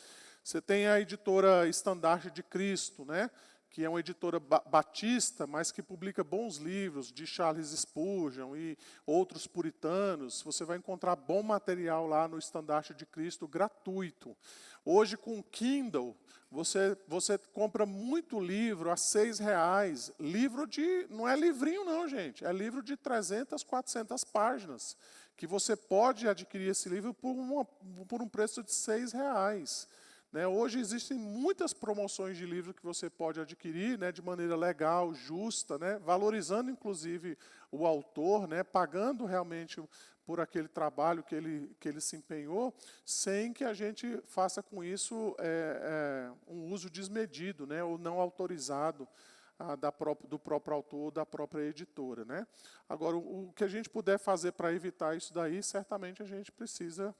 Você tem a editora Estandarte de Cristo, né? Que é uma editora batista, mas que publica bons livros de Charles Spurgeon e outros puritanos. Você vai encontrar bom material lá no Estandarte de Cristo, gratuito. Hoje, com o Kindle, você compra muito livro a R$6. Livro não é livrinho não, gente. É livro de 300, 400 páginas, que você pode adquirir esse livro por um preço de R$6. Né, hoje existem muitas promoções de livro que você pode adquirir, né, de maneira legal, justa, né, valorizando inclusive o autor, né, pagando realmente por aquele trabalho que ele se empenhou, sem que a gente faça com isso um uso desmedido, né, ou não autorizado do próprio autor, da própria editora. Né. Agora, o que a gente puder fazer para evitar isso daí, certamente a gente precisa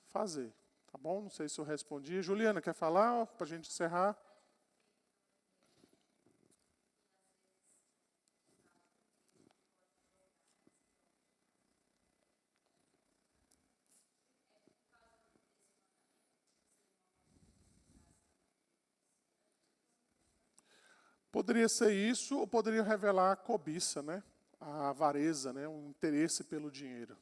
fazer. Tá bom? Não sei se eu respondi. Juliana, quer falar para a gente encerrar? Poderia ser isso, ou poderia revelar a cobiça, né? A avareza, né? Um interesse pelo dinheiro.